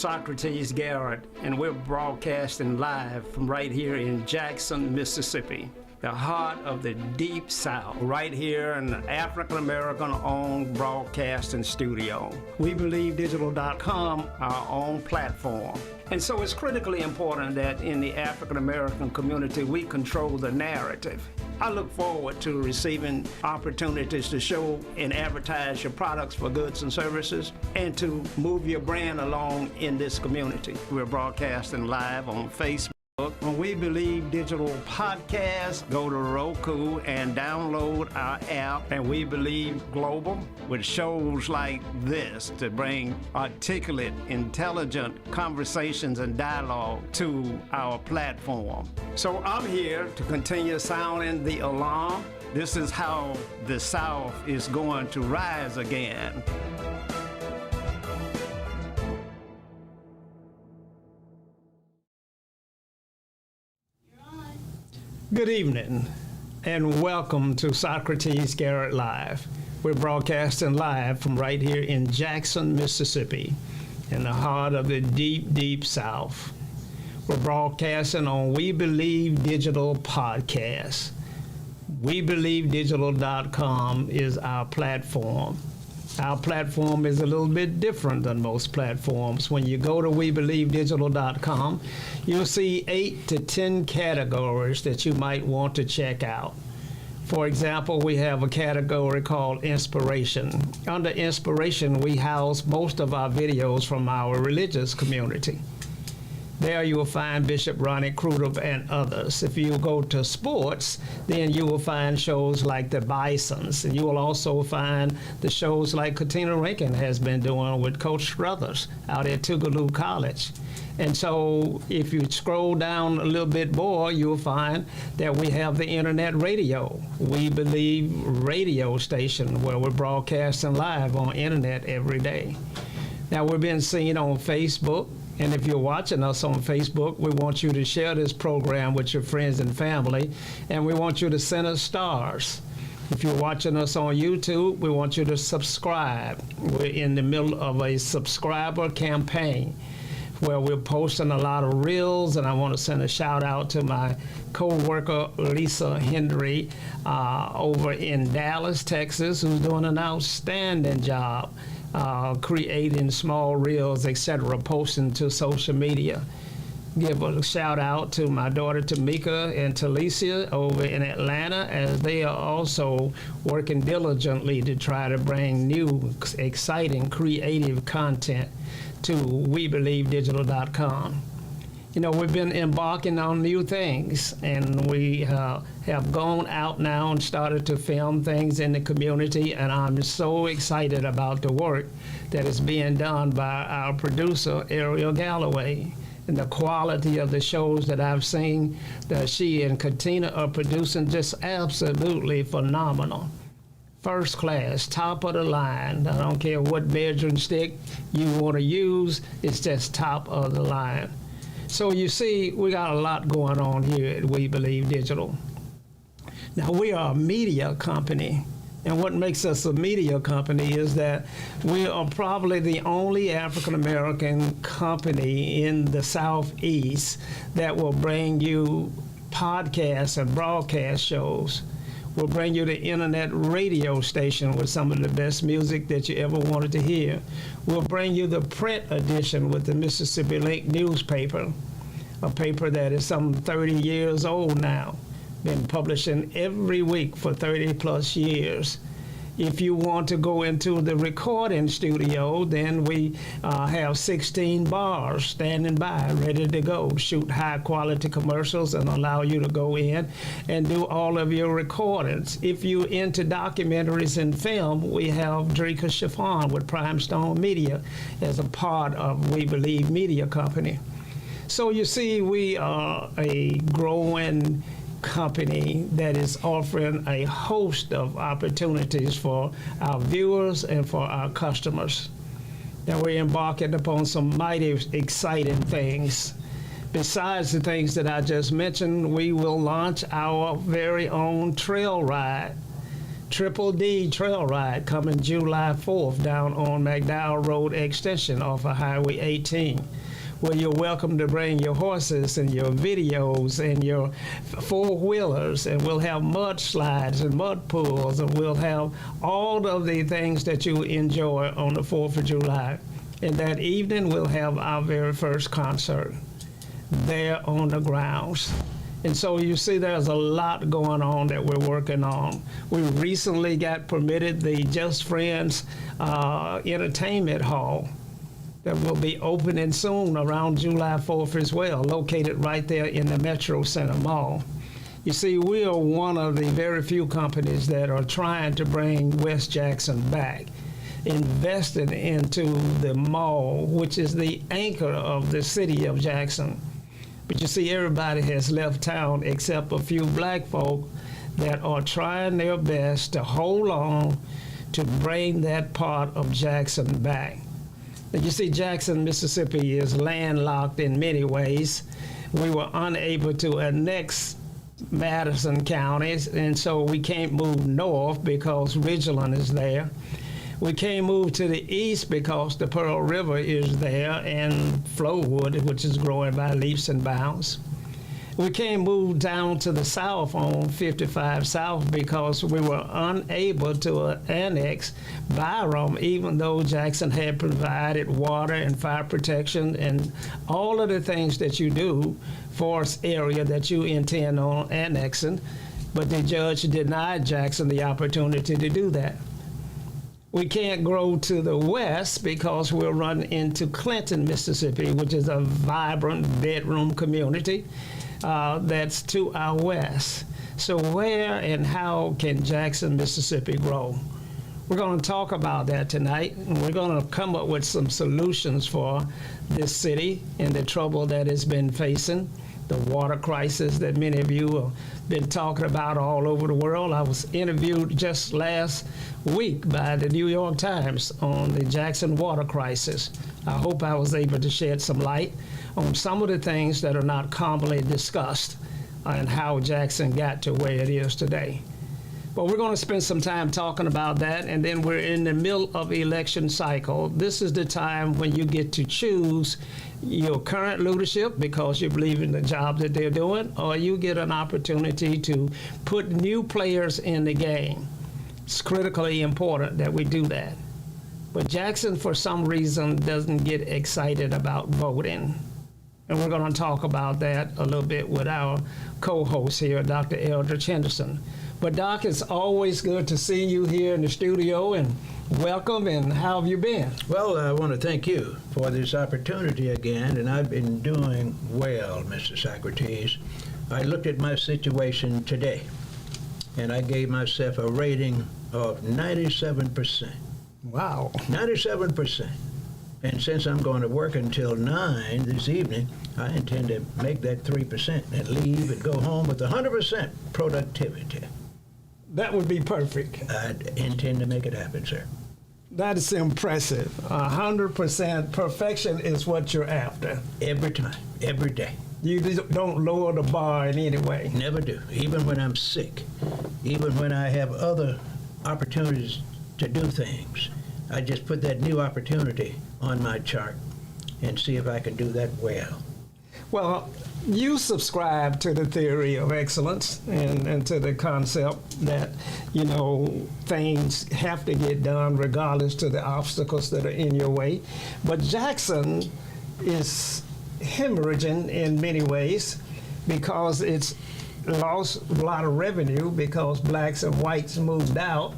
Socrates Garrett, and we're broadcasting live from right here in Jackson, Mississippi, the heart of the Deep South, right here in the African-American-owned broadcasting studio. WeBelieveDigital.com, our own platform. And so it's critically important that in the African-American community, we control the narrative. I look forward to receiving opportunities to show and advertise your products for goods and services and to move your brand along in this community. We're broadcasting live on Facebook. When We Believe Digital Podcast, go to Roku and download our app, and We Believe Global, with shows like this to bring articulate, intelligent conversations and dialogue to our platform. So I'm here to continue sounding the alarm. This is how the South is going to rise again. Good evening, and welcome to Socrates Garrett Live. We're broadcasting live from right here in Jackson, Mississippi, in the heart of the deep, deep South. We're broadcasting on We Believe Digital Podcast. WeBelieveDigital.com is our platform. Our platform is a little bit different than most platforms. When you go to WeBelieveDigital.com, you'll see 8 to 10 categories that you might want to check out. For example, we have a category called Inspiration. Under Inspiration, we house most of our videos from our religious community. There you will find Bishop Ronnie Crudup and others. If you go to sports, then you will find shows like the Bisons. And you will also find the shows like Katina Rankin has been doing with Coach Struthers out at Tougaloo College. And so if you scroll down a little bit more, you'll find that we have the internet radio. We Believe radio station, where we're broadcasting live on internet every day. Now, we're being seen on Facebook. And if you're watching us on Facebook, we want you to share this program with your friends and family, and we want you to send us stars. If you're watching us on YouTube, we want you to subscribe. We're in the middle of a subscriber campaign where we're posting a lot of reels, and I want to send a shout out to my co-worker Lisa Hendry over in Dallas, Texas, who's doing an outstanding job creating small reels, etc., posting to social media. Give a shout out to my daughter Tamika and Talicia over in Atlanta, as they are also working diligently to try to bring new, exciting, creative content to WeBelieveDigital.com. You know, we've been embarking on new things, and we have gone out now and started to film things in the community, and I'm so excited about the work that is being done by our producer, Ariel Galloway, and the quality of the shows that I've seen that she and Katina are producing, just absolutely phenomenal. First class, top of the line. I don't care what measuring stick you want to use, it's just top of the line. So you see, we got a lot going on here at We Believe Digital. Now, we are a media company, and what makes us a media company is that we are probably the only African-American company in the Southeast that will bring you podcasts and broadcast shows. We'll bring you the internet radio station with some of the best music that you ever wanted to hear. We'll bring you the print edition with the Mississippi Link newspaper, a paper that is some 30 years old now, been publishing every week for 30 plus years. If you want to go into the recording studio, then we have 16 bars standing by, ready to go, shoot high quality commercials and allow you to go in and do all of your recordings. If you're into documentaries and film, we have Dreka Chiffon with Primestone Media as a part of We Believe Media Company. So you see, we are a growing company that is offering a host of opportunities for our viewers and for our customers. Now, we're embarking upon some mighty exciting things. Besides the things that I just mentioned, we will launch our very own trail ride. Triple D Trail Ride coming July 4th down on McDowell Road Extension off of Highway 18, where you're welcome to bring your horses and your videos and your four-wheelers, and we'll have mud slides and mud pools, and we'll have all of the things that you enjoy on the 4th of July. And that evening, we'll have our very first concert there on the grounds. And so you see there's a lot going on that we're working on. We recently got permitted the Just Friends Entertainment Hall that will be opening soon around July 4th as well, located right there in the Metro Center Mall. You see, we are one of the very few companies that are trying to bring West Jackson back, invested into the mall, which is the anchor of the city of Jackson. But you see, everybody has left town except a few black folk that are trying their best to hold on to bring that part of Jackson back. And you see, Jackson, Mississippi is landlocked in many ways. We were unable to annex Madison counties, and so we can't move north because Ridgeland is there. We can't move to the east because the Pearl River is there, and Flowood, which is growing by leaps and bounds. We can't move down to the south on 55 South because we were unable to annex Byram, even though Jackson had provided water and fire protection and all of the things that you do for an area that you intend on annexing. But the judge denied Jackson the opportunity to do that. We can't grow to the west because we'll run into Clinton, Mississippi, which is a vibrant bedroom community that's to our west. So where and how can Jackson, Mississippi grow? We're going to talk about that tonight, and we're going to come up with some solutions for this city and the trouble that it's been facing, the water crisis that many of you have been talking about all over the world. I was interviewed just last week by the New York Times on the Jackson water crisis. I hope I was able to shed some light on some of the things that are not commonly discussed and how Jackson got to where it is today. But we're going to spend some time talking about that, and then we're in the middle of election cycle. This is the time when you get to choose your current leadership because you believe in the job that they're doing, or you get an opportunity to put new players in the game. It's critically important that we do that. But Jackson, for some reason, doesn't get excited about voting. And we're going to talk about that a little bit with our co-host here, Dr. Eldridge Henderson. But Doc, it's always good to see you here in the studio, and welcome, and how have you been? Well, I want to thank you for this opportunity again, and I've been doing well, Mr. Socrates. I looked at my situation today, and I gave myself a rating of 97%. Wow. 97%. And since I'm going to work until 9 this evening, I intend to make that 3% and leave and go home with 100% productivity. That would be perfect. I intend to make it happen, sir. That is impressive. 100% perfection is what you're after. Every time, every day. You don't lower the bar in any way. Never do. Even when I'm sick, even when I have other opportunities to do things, I just put that new opportunity on my chart and see if I can do that well. Well, you subscribe to the theory of excellence and to the concept that, you know, things have to get done regardless to the obstacles that are in your way. But Jackson is hemorrhaging in many ways because it's lost a lot of revenue because blacks and whites moved out,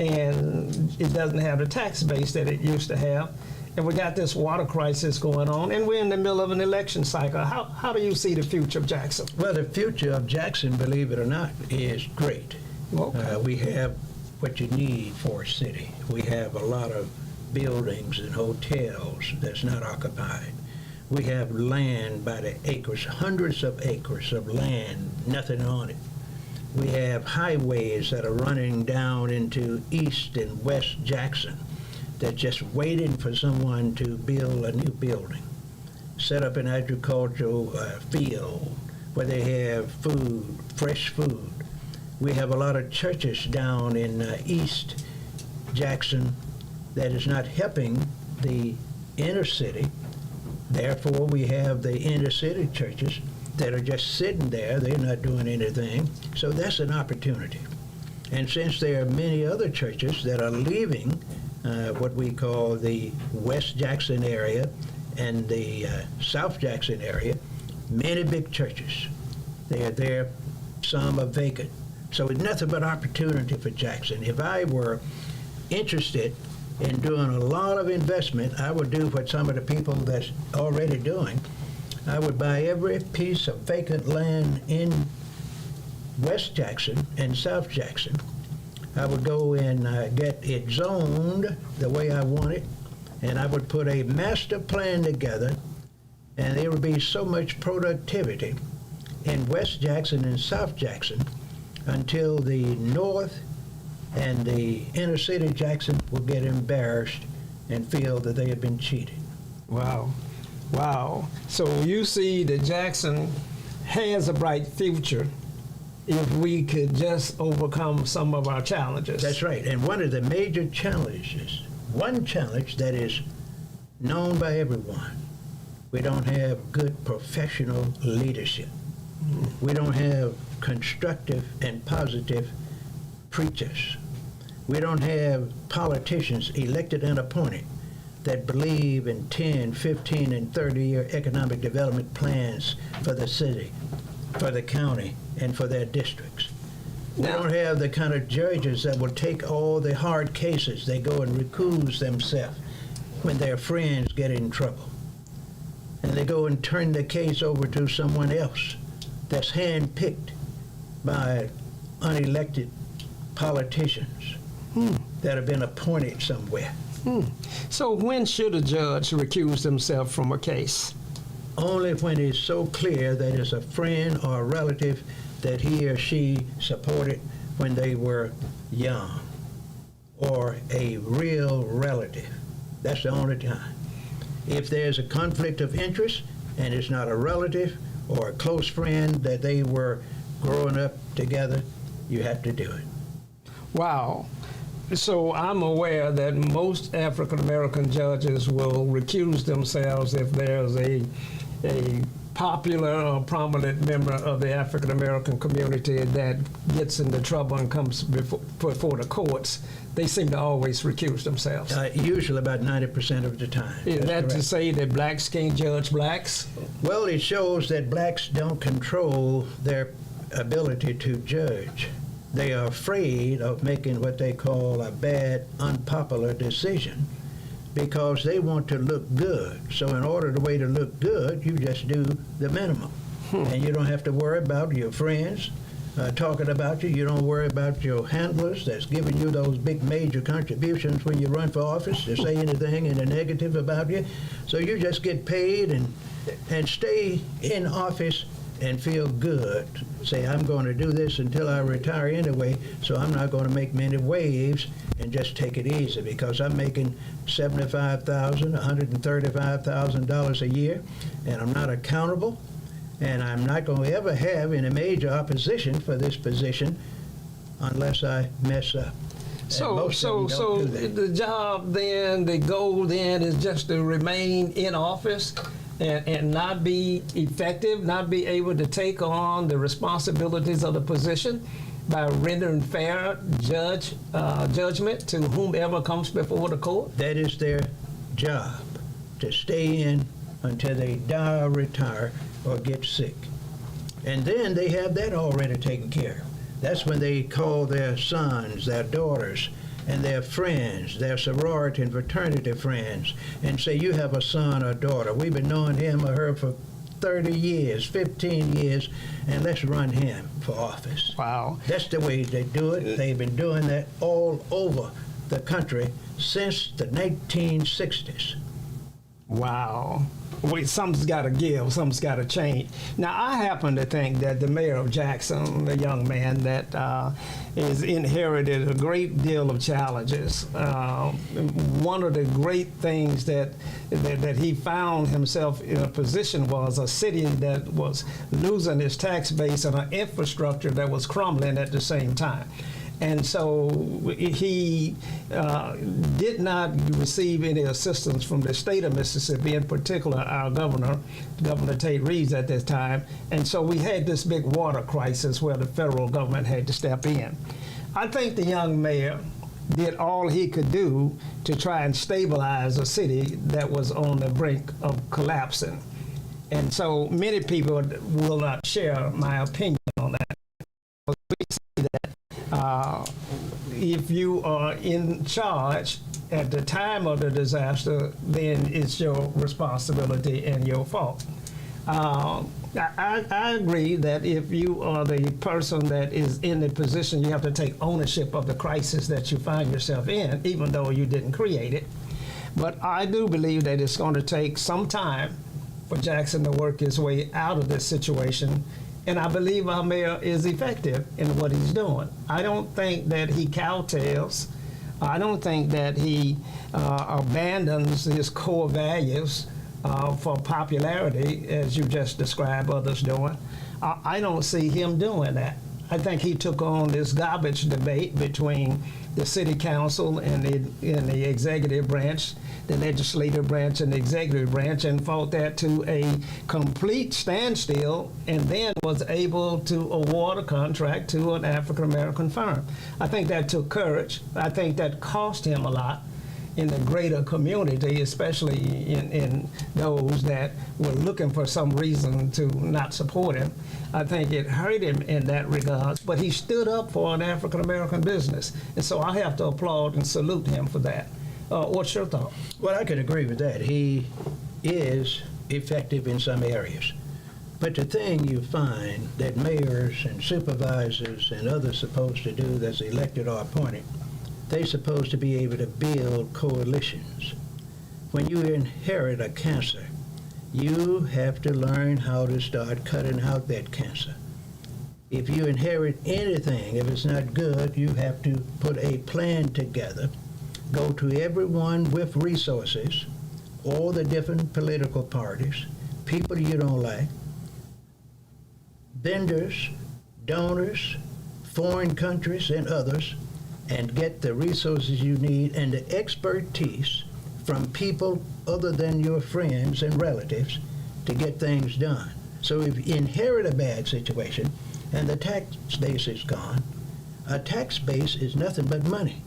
and it doesn't have the tax base that it used to have. And we got this water crisis going on, and we're in the middle of an election cycle. How do you see the future of Jackson? Well, the future of Jackson, believe it or not, is great. Okay. We have what you need for a city. We have a lot of buildings and hotels that's not occupied. We have land by the acres, hundreds of acres of land, nothing on it. We have highways that are running down into East and West Jackson. They're just waiting for someone to build a new building, set up an agricultural field where they have food, fresh food. We have a lot of churches down in East Jackson that is not helping the inner city. Therefore, we have the inner city churches that are just sitting there. They're not doing anything. So that's an opportunity. And since there are many other churches that are leaving what we call the West Jackson area and the South Jackson area, many big churches, they are there. Some are vacant. So it's nothing but opportunity for Jackson. If I were interested in doing a lot of investment, I would do what some of the people that's already doing. I would buy every piece of vacant land in West Jackson and South Jackson. I would go and get it zoned the way I want it, and I would put a master plan together, and there would be so much productivity in West Jackson and South Jackson until the North and the inner city Jackson will get embarrassed and feel that they have been cheated. Wow. Wow. So you see that Jackson has a bright future if we could just overcome some of our challenges. That's right. And one of the major challenges, one challenge that is known by everyone, we don't have good professional leadership. We don't have constructive and positive preachers. We don't have politicians elected and appointed that believe in 10, 15, and 30-year economic development plans for the city, for the county, and for their districts. We don't have the kind of judges that will take all the hard cases. They go and recuse themselves when their friends get in trouble. And they go and turn the case over to someone else that's handpicked by unelected politicians that have been appointed somewhere. So when should a judge recuse himself from a case? Only when it's so clear that it's a friend or a relative that he or she supported when they were young, or a real relative. That's the only time. If there's a conflict of interest and it's not a relative or a close friend that they were growing up together, you have to do it. Wow. So I'm aware that most African American judges will recuse themselves if there's a popular or prominent member of the African American community that gets into trouble and comes before the courts. They seem to always recuse themselves. Usually about 90% of the time. Is That's that correct. to say that blacks can't judge blacks? Well, it shows that blacks don't control their ability to judge. They are afraid of making what they call a bad, unpopular decision because they want to look good. So in order the way to look good, you just do the minimum. And you don't have to worry about your friends talking about you. You don't worry about your handlers that's giving you those big major contributions when you run for office to say anything in a negative about you. So you just get paid and stay in office and feel good. Say, I'm going to do this until I retire anyway, so I'm not going to make many waves and just take it easy because I'm making $75,000, $135,000 a year, and I'm not accountable, and I'm not going to ever have any major opposition for this position unless I mess up. So the job then, the goal then is just to remain in office and not be effective, not be able to take on the responsibilities of the position by rendering fair judgment to whomever comes before the court? That is their job, to stay in until they die or retire or get sick. And then they have that already taken care of. That's when they call their sons, their daughters, and their friends, their sorority and fraternity friends, and say, you have a son or daughter. We've been knowing him or her for 30 years, 15 years, and let's run him for office. Wow. That's the way they do it. They've been doing that all over the country since the 1960s. Wow. something's got to give, something's got to change. Now, I happen to think that the mayor of Jackson, the young man that has inherited a great deal of challenges, one of the great things that he found himself in a position was a city that was losing its tax base and an infrastructure that was crumbling at the same time. And so he did not receive any assistance from the state of Mississippi, in particular our Governor Tate Reeves at this time. And so we had this big water crisis where the federal government had to step in. I think the young mayor did all he could do to try and stabilize a city that was on the brink of collapsing. And so many people will not share my opinion on that. We see that if you are in charge at the time of the disaster, then it's your responsibility and your fault. I agree that if you are the person that is in the position, you have to take ownership of the crisis that you find yourself in, even though you didn't create it. But I do believe that it's going to take some time for Jackson to work his way out of this situation. And I believe our mayor is effective in what he's doing. I don't think that he kowtows. I don't think that he abandons his core values for popularity, as you just described others doing. I don't see him doing that. I think he took on this garbage debate between the city council and the executive branch, the legislative branch and the executive branch, and fought that to a complete standstill, and then was able to award a contract to an African-American firm. I think that took courage. I think that cost him a lot in the greater community, especially in those that were looking for some reason to not support him. I think it hurt him in that regard, but he stood up for an African-American business. And so I have to applaud and salute him for that. What's your thought? Well, I could agree with that. He is effective in some areas. But the thing you find that mayors and supervisors and others supposed to do that's elected or appointed, they're supposed to be able to build coalitions. When you inherit a cancer, you have to learn how to start cutting out that cancer. If you inherit anything, if it's not good, you have to put a plan together, go to everyone with resources, all the different political parties, people you don't like, vendors, donors, foreign countries, and others, and get the resources you need and the expertise from people other than your friends and relatives to get things done. So if you inherit a bad situation and the tax base is gone, a tax base is nothing but money.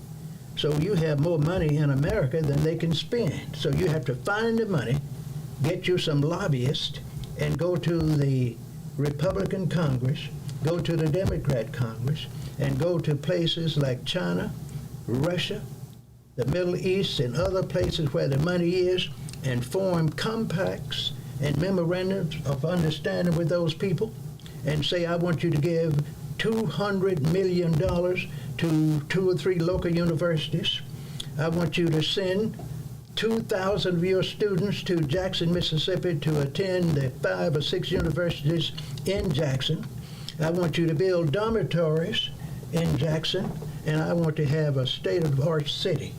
So you have more money in America than they can spend. So you have to find the money, get you some lobbyists, and go to the Republican Congress, go to the Democrat Congress, and go to places like China, Russia, the Middle East, and other places where the money is, and form compacts and memorandums of understanding with those people, and say, I want you to give $200 million to 2 or 3 local universities. I want you to send 2,000 of your students to Jackson, Mississippi to attend the 5 or 6 universities in Jackson. I want you to build dormitories in Jackson, and I want to have a state-of-the-art city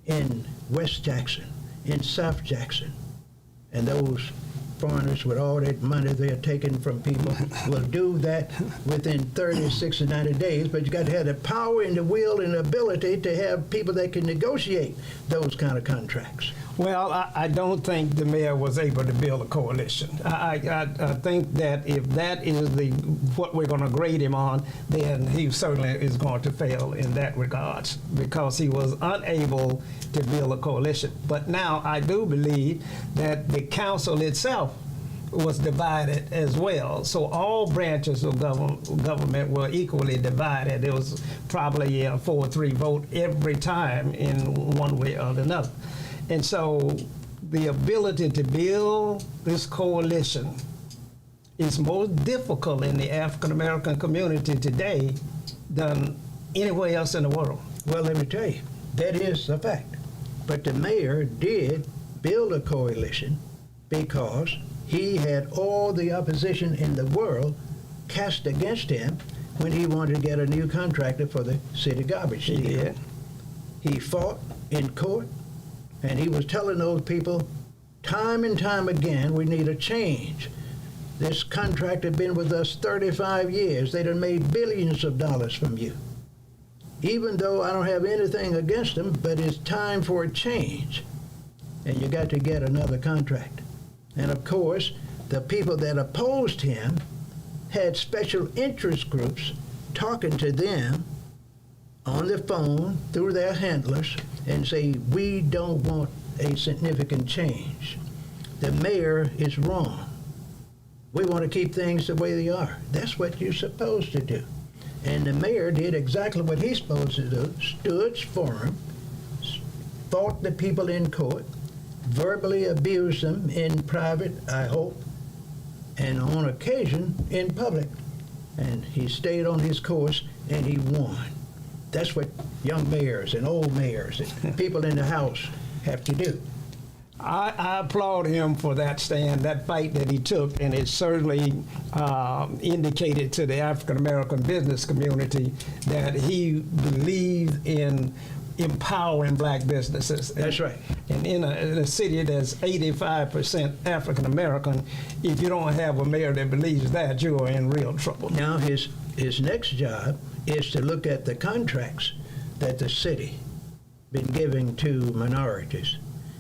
in West Jackson, in South Jackson. And those foreigners with all that money they're taking from people will do that within 30, 60, 90 days, but you got to have the power and the will and the ability to have people that can negotiate those kind of contracts. Well, I don't think the mayor was able to build a coalition. I think that if that is what we're going to grade him on, then he certainly is going to fail in that regard because he was unable to build a coalition. But now I do believe that the council itself was divided as well. So all branches of government were equally divided. There was probably a 4-3 vote every time in one way or another. And so the ability to build this coalition is more difficult in the African-American community today than anywhere else in the world. Well, let me tell you, that is a fact. But the mayor did build a coalition because he had all the opposition in the world cast against him when he wanted to get a new contractor for the city garbage deal. Yeah. He fought in court, and he was telling those people time and time again, we need a change. This contract had been with us 35 years. They done made billions of dollars from you. Even though I don't have anything against them, but it's time for a change. And you got to get another contract. And of course, the people that opposed him had special interest groups talking to them on the phone through their handlers and say, we don't want a significant change. The mayor is wrong. We want to keep things the way they are. That's what you're supposed to do. And the mayor did exactly what he's supposed to do, stood firm, fought the people in court, verbally abused them in private, I hope, and on occasion in public. And he stayed on his course and he won. That's what young mayors and old mayors and people in the House have to do. I applaud him for that stand, that fight that he took, and it certainly indicated to the African American business community that he believed in empowering black businesses. That's right. And in a city that's 85% African American, if you don't have a mayor that believes that, you are in real trouble. Now his next job is to look at the contracts that the city been giving to minorities.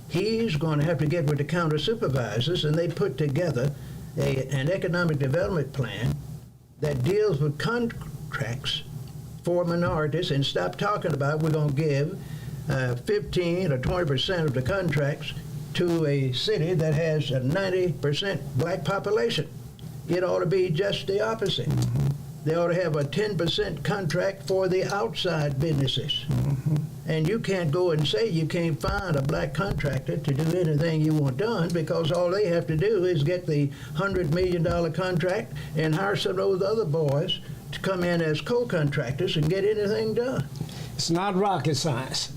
He's going to have to get with the county supervisors, and they put together an economic development plan that deals with contracts for minorities, and stop talking about we're going to give 15 or 20% of the contracts to a city that has a 90% black population. It ought to be just the opposite. Mm-hmm. They ought to have a 10% contract for the outside businesses. Mm-hmm. And you can't go and say you can't find a black contractor to do anything you want done, because all they have to do is get the $100 million contract and hire some of those other boys to come in as co-contractors and get anything done. It's not rocket science.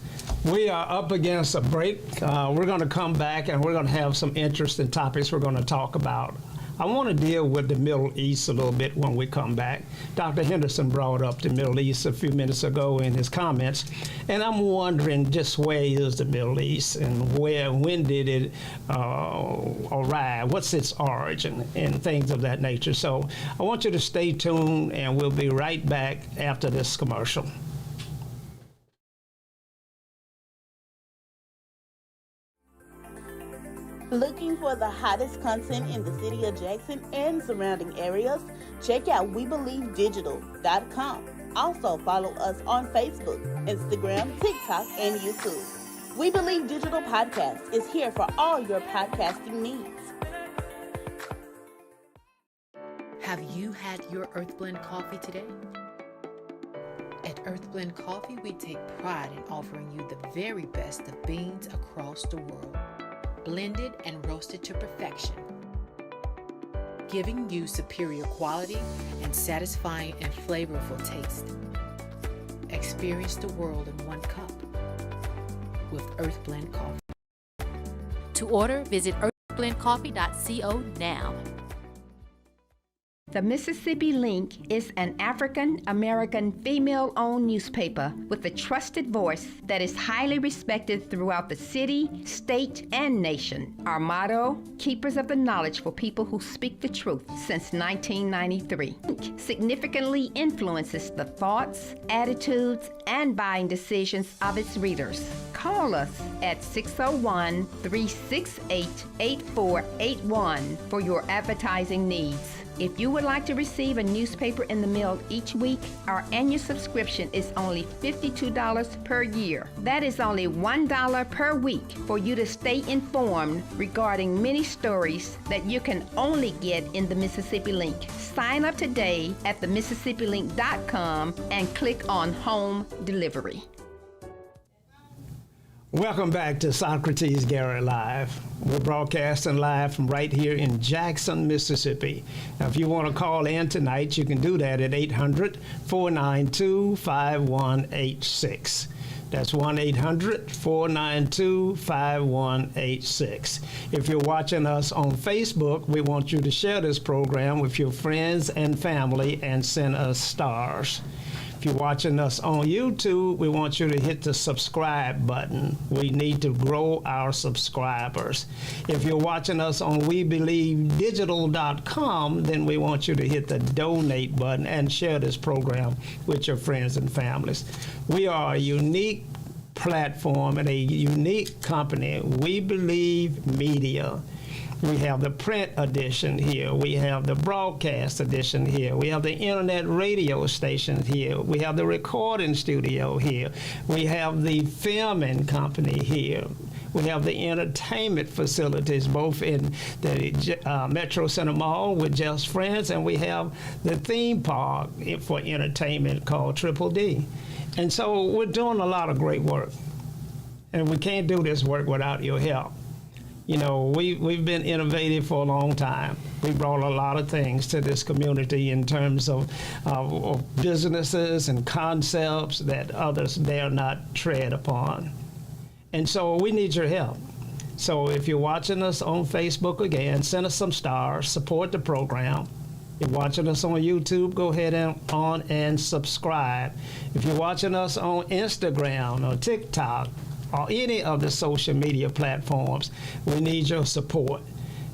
We are up against a break. We're going to come back and we're going to have some interesting topics we're going to talk about. I want to deal with the Middle East a little bit when we come back. Dr. Henderson brought up the Middle East a few minutes ago in his comments, and I'm wondering just where is the Middle East and when did it arrive? What's its origin and things of that nature? So I want you to stay tuned, and we'll be right back after this commercial. Looking for the hottest content in the city of Jackson and surrounding areas? Check out WeBelieveDigital.com. Also follow us on Facebook, Instagram, TikTok, and YouTube. We Believe Digital Podcast is here for all your podcasting needs. Have you had your Earth Blend coffee today? At Earth Blend Coffee, we take pride in offering you the very best of beans across the world, blended and roasted to perfection, giving you superior quality and satisfying and flavorful taste. Experience the world in one cup with Earth Blend Coffee. To order, visit earthblendcoffee.co now. The Mississippi Link is an African-American female-owned newspaper with a trusted voice that is highly respected throughout the city, state, and nation. Our motto, keepers of the knowledge for people who speak the truth, since 1993. Link significantly influences the thoughts, attitudes, and buying decisions of its readers. Call us at 601-368-8481 for your advertising needs. If you would like to receive a newspaper in the mail each week, our annual subscription is only $52 per year. That is only $1 per week for you to stay informed regarding many stories that you can only get in the Mississippi Link. Sign up today at themississippiLink.com and click on Home Delivery. Welcome back to Socrates Garrett Live. We're broadcasting live from right here in Jackson, Mississippi. Now, if you want to call in tonight, you can do that at 800-492-5186. That's 1-800-492-5186. If you're watching us on Facebook, we want you to share this program with your friends and family and send us stars. If you're watching us on YouTube, we want you to hit the subscribe button. We need to grow our subscribers. If you're watching us on WeBelieveDigital.com, then we want you to hit the donate button and share this program with your friends and families. We are a unique platform and a unique company. We Believe Media. We have the print edition here. We have the broadcast edition here. We have the internet radio station here. We have the recording studio here. We have the filming company here. We have the entertainment facilities, both in the Metro Center Mall with Just Friends, and we have the theme park for entertainment called Triple D. And so we're doing a lot of great work. And we can't do this work without your help. You know, we've been innovative for a long time. We brought a lot of things to this community in terms of businesses and concepts that others dare not tread upon. And so we need your help. So if you're watching us on Facebook, again, send us some stars, support the program. If you're watching us on YouTube, go ahead and subscribe. If you're watching us on Instagram or TikTok, or any of the social media platforms, we need your support.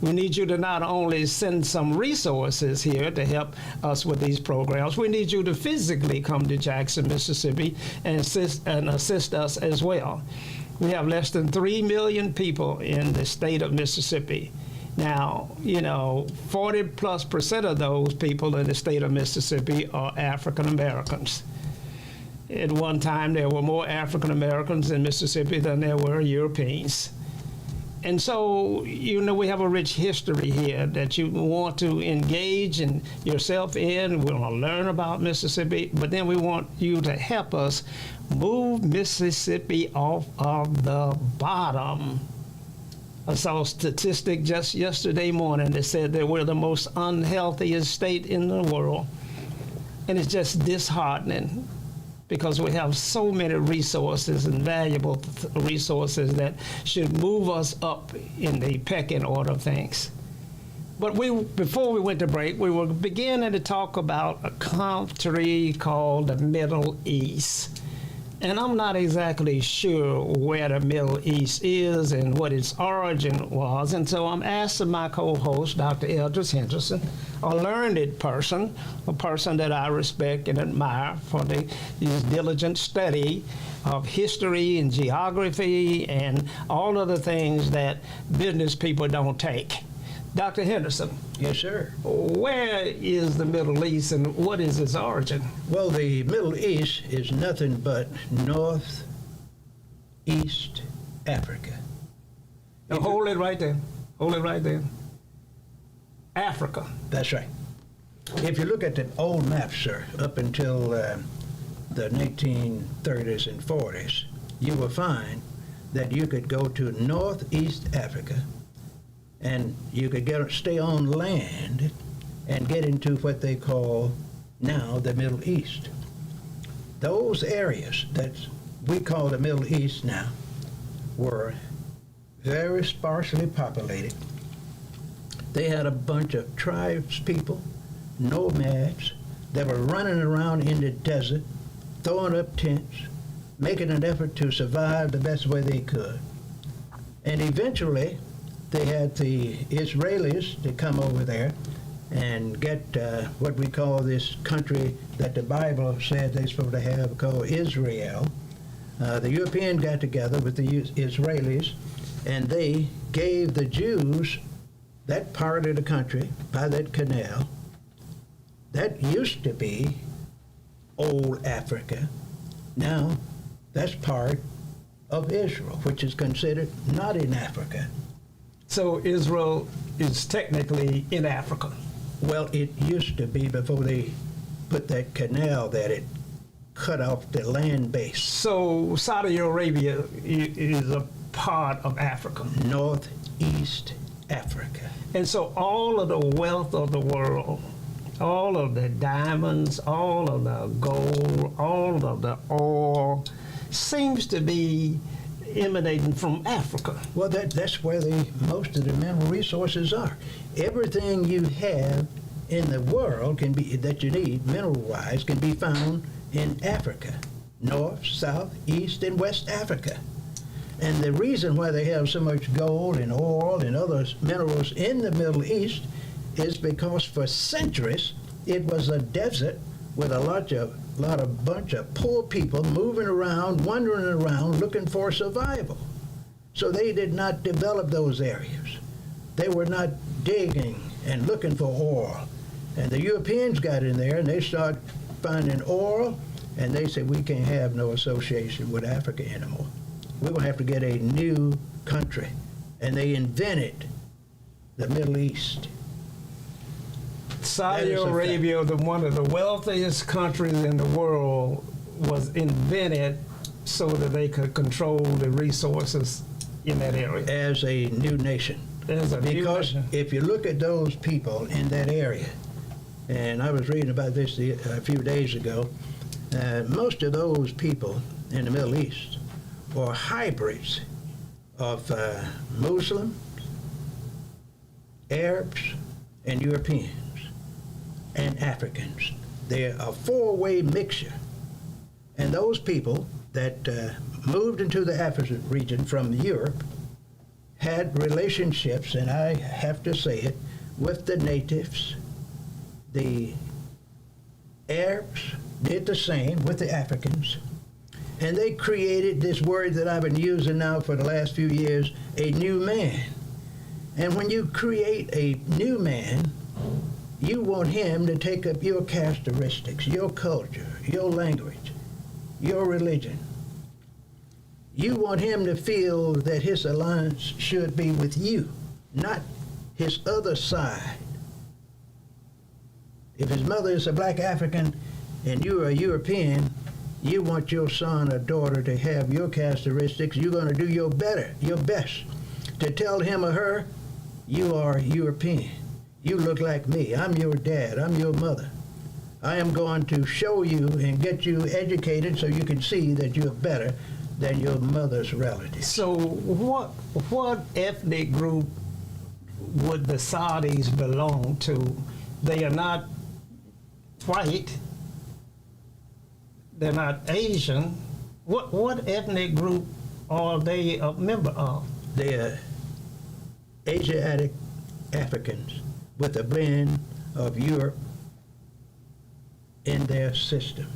We need you to not only send some resources here to help us with these programs, we need you to physically come to Jackson, Mississippi and assist us as well. We have less than 3 million people in the state of Mississippi. Now, you know, 40+% of those people in the state of Mississippi are African Americans. At one time, there were more African Americans in Mississippi than there were Europeans. And so, you know, we have a rich history here that you want to engage yourself in. We want to learn about Mississippi, but then we want you to help us move Mississippi off of the bottom. I saw a statistic just yesterday morning that said that we're the most unhealthiest state in the world. And it's just disheartening, because we have so many resources and valuable resources that should move us up in the pecking order of things. But before we went to break, we were beginning to talk about a country called the Middle East. And I'm not exactly sure where the Middle East is and what its origin was. And so I'm asking my co-host, Dr. Eldridge Henderson, a learned person, a person that I respect and admire for his diligent study of history and geography and all of the things that business people don't take. Dr. Henderson. Yes, sir. Where is the Middle East and what is its origin? Well, the Middle East is nothing but Northeast Africa. Now, hold it right there. Hold it right there. Africa. That's right. If you look at the old maps, sir, up until the 1930s and 40s, you will find that you could go to Northeast Africa and you could stay on land and get into what they call now the Middle East. Those areas that we call the Middle East now were very sparsely populated. They had a bunch of tribes people, nomads, that were running around in the desert, throwing up tents, making an effort to survive the best way they could. And eventually, they had the Israelis to come over there and get what we call this country that the Bible said they're supposed to have called Israel. The Europeans got together with the Israelis, and they gave the Jews that part of the country by that canal. That used to be old Africa. Now, that's part of Israel, which is considered not in Africa. So Israel is technically in Africa. Well, it used to be before they put that canal that it cut off the land base. So Saudi Arabia is a part of Africa. Northeast Africa. And so all of the wealth of the world, all of the diamonds, all of the gold, all of the oil seems to be emanating from Africa. Well, that's where most of the mineral resources are. Everything you have in the world that you need mineral-wise can be found in Africa, North, South, East, and West Africa. And the reason why they have so much gold and oil and other minerals in the Middle East is because for centuries it was a desert with a bunch of poor people moving around, wandering around, looking for survival. So they did not develop those areas. They were not digging and looking for oil. And the Europeans got in there and they started finding oil, and they said, we can't have no association with Africa anymore. We're going to have to get a new country. And they invented the Middle East. Saudi Arabia, one of the wealthiest countries in the world, was invented so that they could control the resources in that area. As a new nation. Because if you look at those people in that area, and I was reading about this a few days ago, most of those people in the Middle East are hybrids of Muslims, Arabs, and Europeans, and Africans. They're a four-way mixture. And those people that moved into the African region from Europe had relationships, and I have to say it, with the natives. The Arabs did the same with the Africans. And they created this word that I've been using now for the last few years, a new man. And when you create a new man, you want him to take up your characteristics, your culture, your language, your religion. You want him to feel that his alliance should be with you, not his other side. If his mother is a black African and you're a European, you want your son or daughter to have your characteristics. You're going to do your best to tell him or her, you are European. You look like me. I'm your dad. I'm your mother. I am going to show you and get you educated so you can see that you're better than your mother's relatives. So what ethnic group would the Saudis belong to? They are not white. They're not Asian. What ethnic group are they a member of? They are Asiatic Africans with a blend of Europe in their system.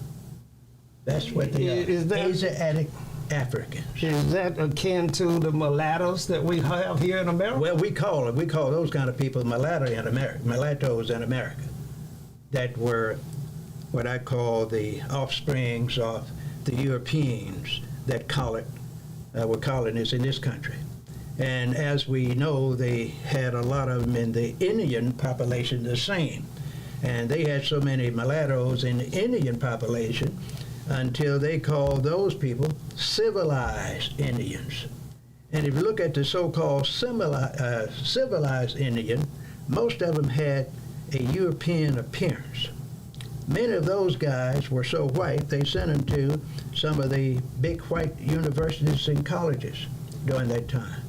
That's what they are. Asiatic Africans. Is that akin to the mulattoes that we have here in America? Well, we call those kind of people mulattoes in America, that were what I call the offsprings of the Europeans that were colonists in this country. And as we know, they had a lot of them in the Indian population the same. And they had so many mulattoes in the Indian population until they called those people civilized Indians. And if you look at the so-called civilized Indian, most of them had a European appearance. Many of those guys were so white, they sent them to some of the big white universities and colleges during that time.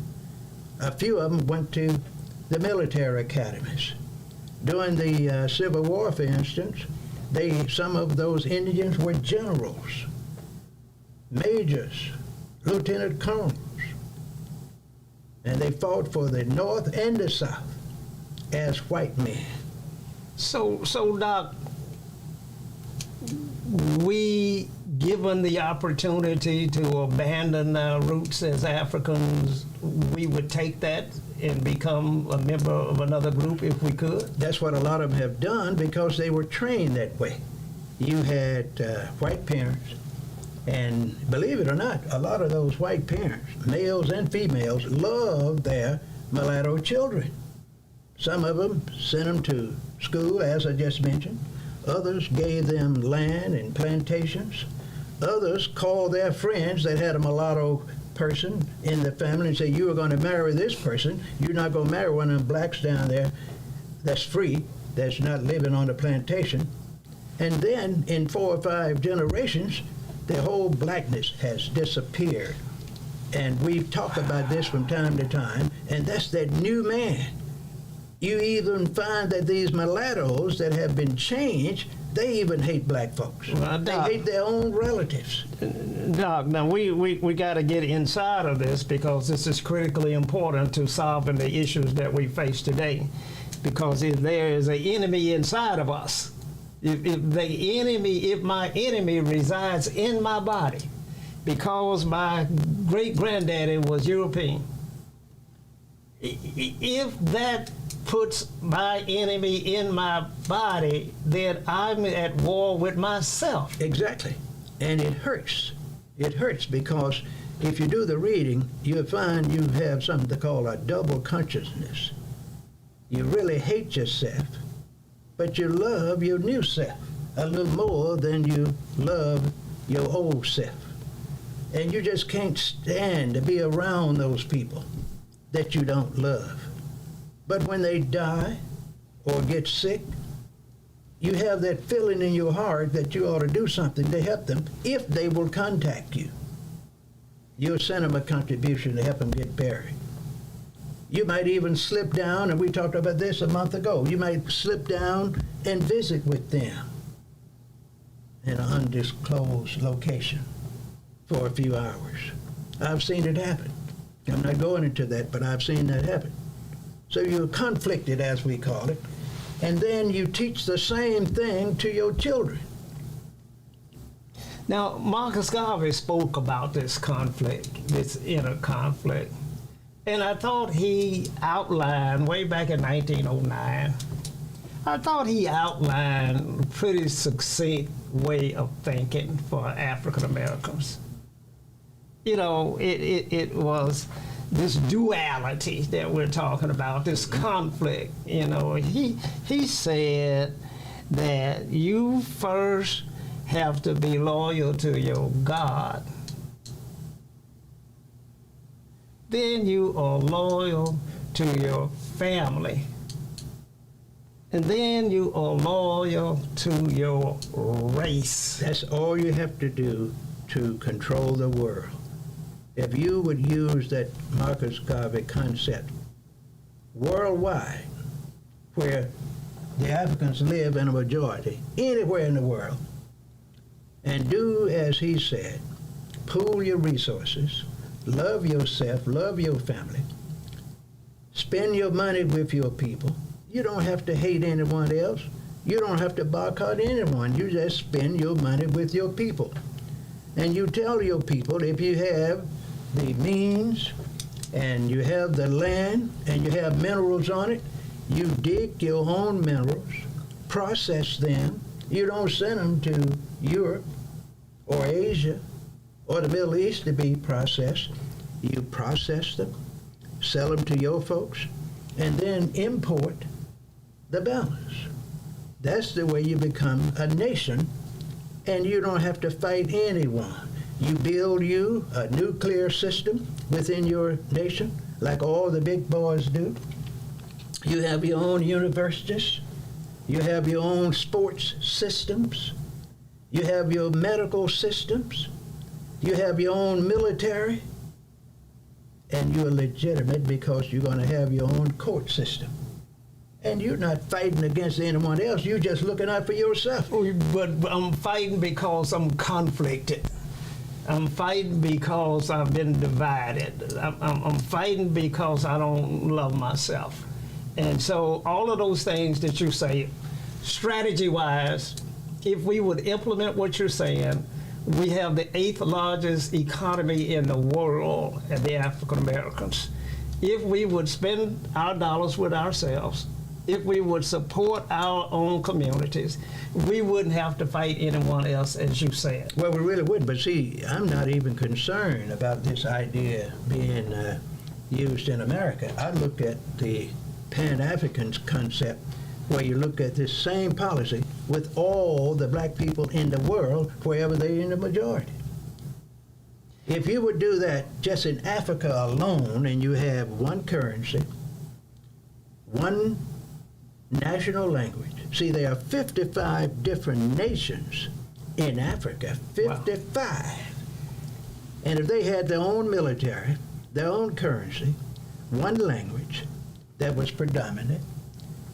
A few of them went to the military academies. During the Civil War, for instance, some of those Indians were generals, majors, lieutenant colonels, and they fought for the North and the South as white men. So Doc, we, given the opportunity to abandon our roots as Africans, we would take that and become a member of another group if we could? That's what a lot of them have done because they were trained that way. You had white parents, and believe it or not, a lot of those white parents, males and females, loved their mulatto children. Some of them sent them to school, as I just mentioned. Others gave them land and plantations. Others called their friends that had a mulatto person in the family and say, you are going to marry this person. You're not going to marry one of them blacks down there that's free, that's not living on the plantation. And then in 4 or 5 generations, The whole blackness has disappeared. And we talk about this from time to time, and that's that new man. You even find that these mulattoes that have been changed, they even hate black folks. Well, they Doc, hate their own relatives. Doc, now we got to get inside of this because this is critically important to solving the issues that we face today. Because if there is an enemy inside of us, if my enemy resides in my body, because my great granddaddy was European, if that puts my enemy in my body, then I'm at war with myself. Exactly. And it hurts. It hurts because if you do the reading, you'll find you have something to call a double consciousness. You really hate yourself, but you love your new self a little more than you love your old self. And you just can't stand to be around those people that you don't love. But when they die or get sick, you have that feeling in your heart that you ought to do something to help them if they will contact you. You'll send them a contribution to help them get buried. You might even slip down, and we talked about this a month ago, you might slip down and visit with them in an undisclosed location for a few hours. I've seen it happen. I'm not going into that, but I've seen that happen. So you're conflicted, as we call it, and then you teach the same thing to your children. Now, Marcus Garvey spoke about this conflict, this inner conflict, and I thought he outlined, way back in 1909, I thought he outlined a pretty succinct way of thinking for African Americans. You know, it was this duality that we're talking about, this conflict. You know, he said that you first have to be loyal to your God. Then you are loyal to your family. And then you are loyal to your race. That's all you have to do to control the world. If you would use that Marcus Garvey concept worldwide, where the Africans live in a majority, anywhere in the world, and do as he said, pool your resources, love yourself, love your family, spend your money with your people. You don't have to hate anyone else. You don't have to boycott anyone. You just spend your money with your people. And you tell your people, if you have the means and you have the land and you have minerals on it, you dig your own minerals, process them. You don't send them to Europe or Asia or the Middle East to be processed. You process them, sell them to your folks, and then import the balance. That's the way you become a nation, and you don't have to fight anyone. You build you a nuclear system within your nation, like all the big boys do. You have your own universities. You have your own sports systems. You have your medical systems. You have your own military. And you're legitimate because you're going to have your own court system. And you're not fighting against anyone else. You're just looking out for yourself. But I'm fighting because I'm conflicted. I'm fighting because I've been divided. I'm fighting because I don't love myself. And so all of those things that you say, strategy-wise, if we would implement what you're saying, we have the 8th largest economy in the world at the African Americans. If we would spend our dollars with ourselves, if we would support our own communities, we wouldn't have to fight anyone else, as you said. Well, we really would, but see, I'm not even concerned about this idea being used in America. I look at the Pan-African concept, where you look at this same policy with all the black people in the world, wherever they're in the majority. If you would do that just in Africa alone, and you have one currency, one national language. See, there are 55 different nations in Africa, 55. And if they had their own military, their own currency, one language that was predominant,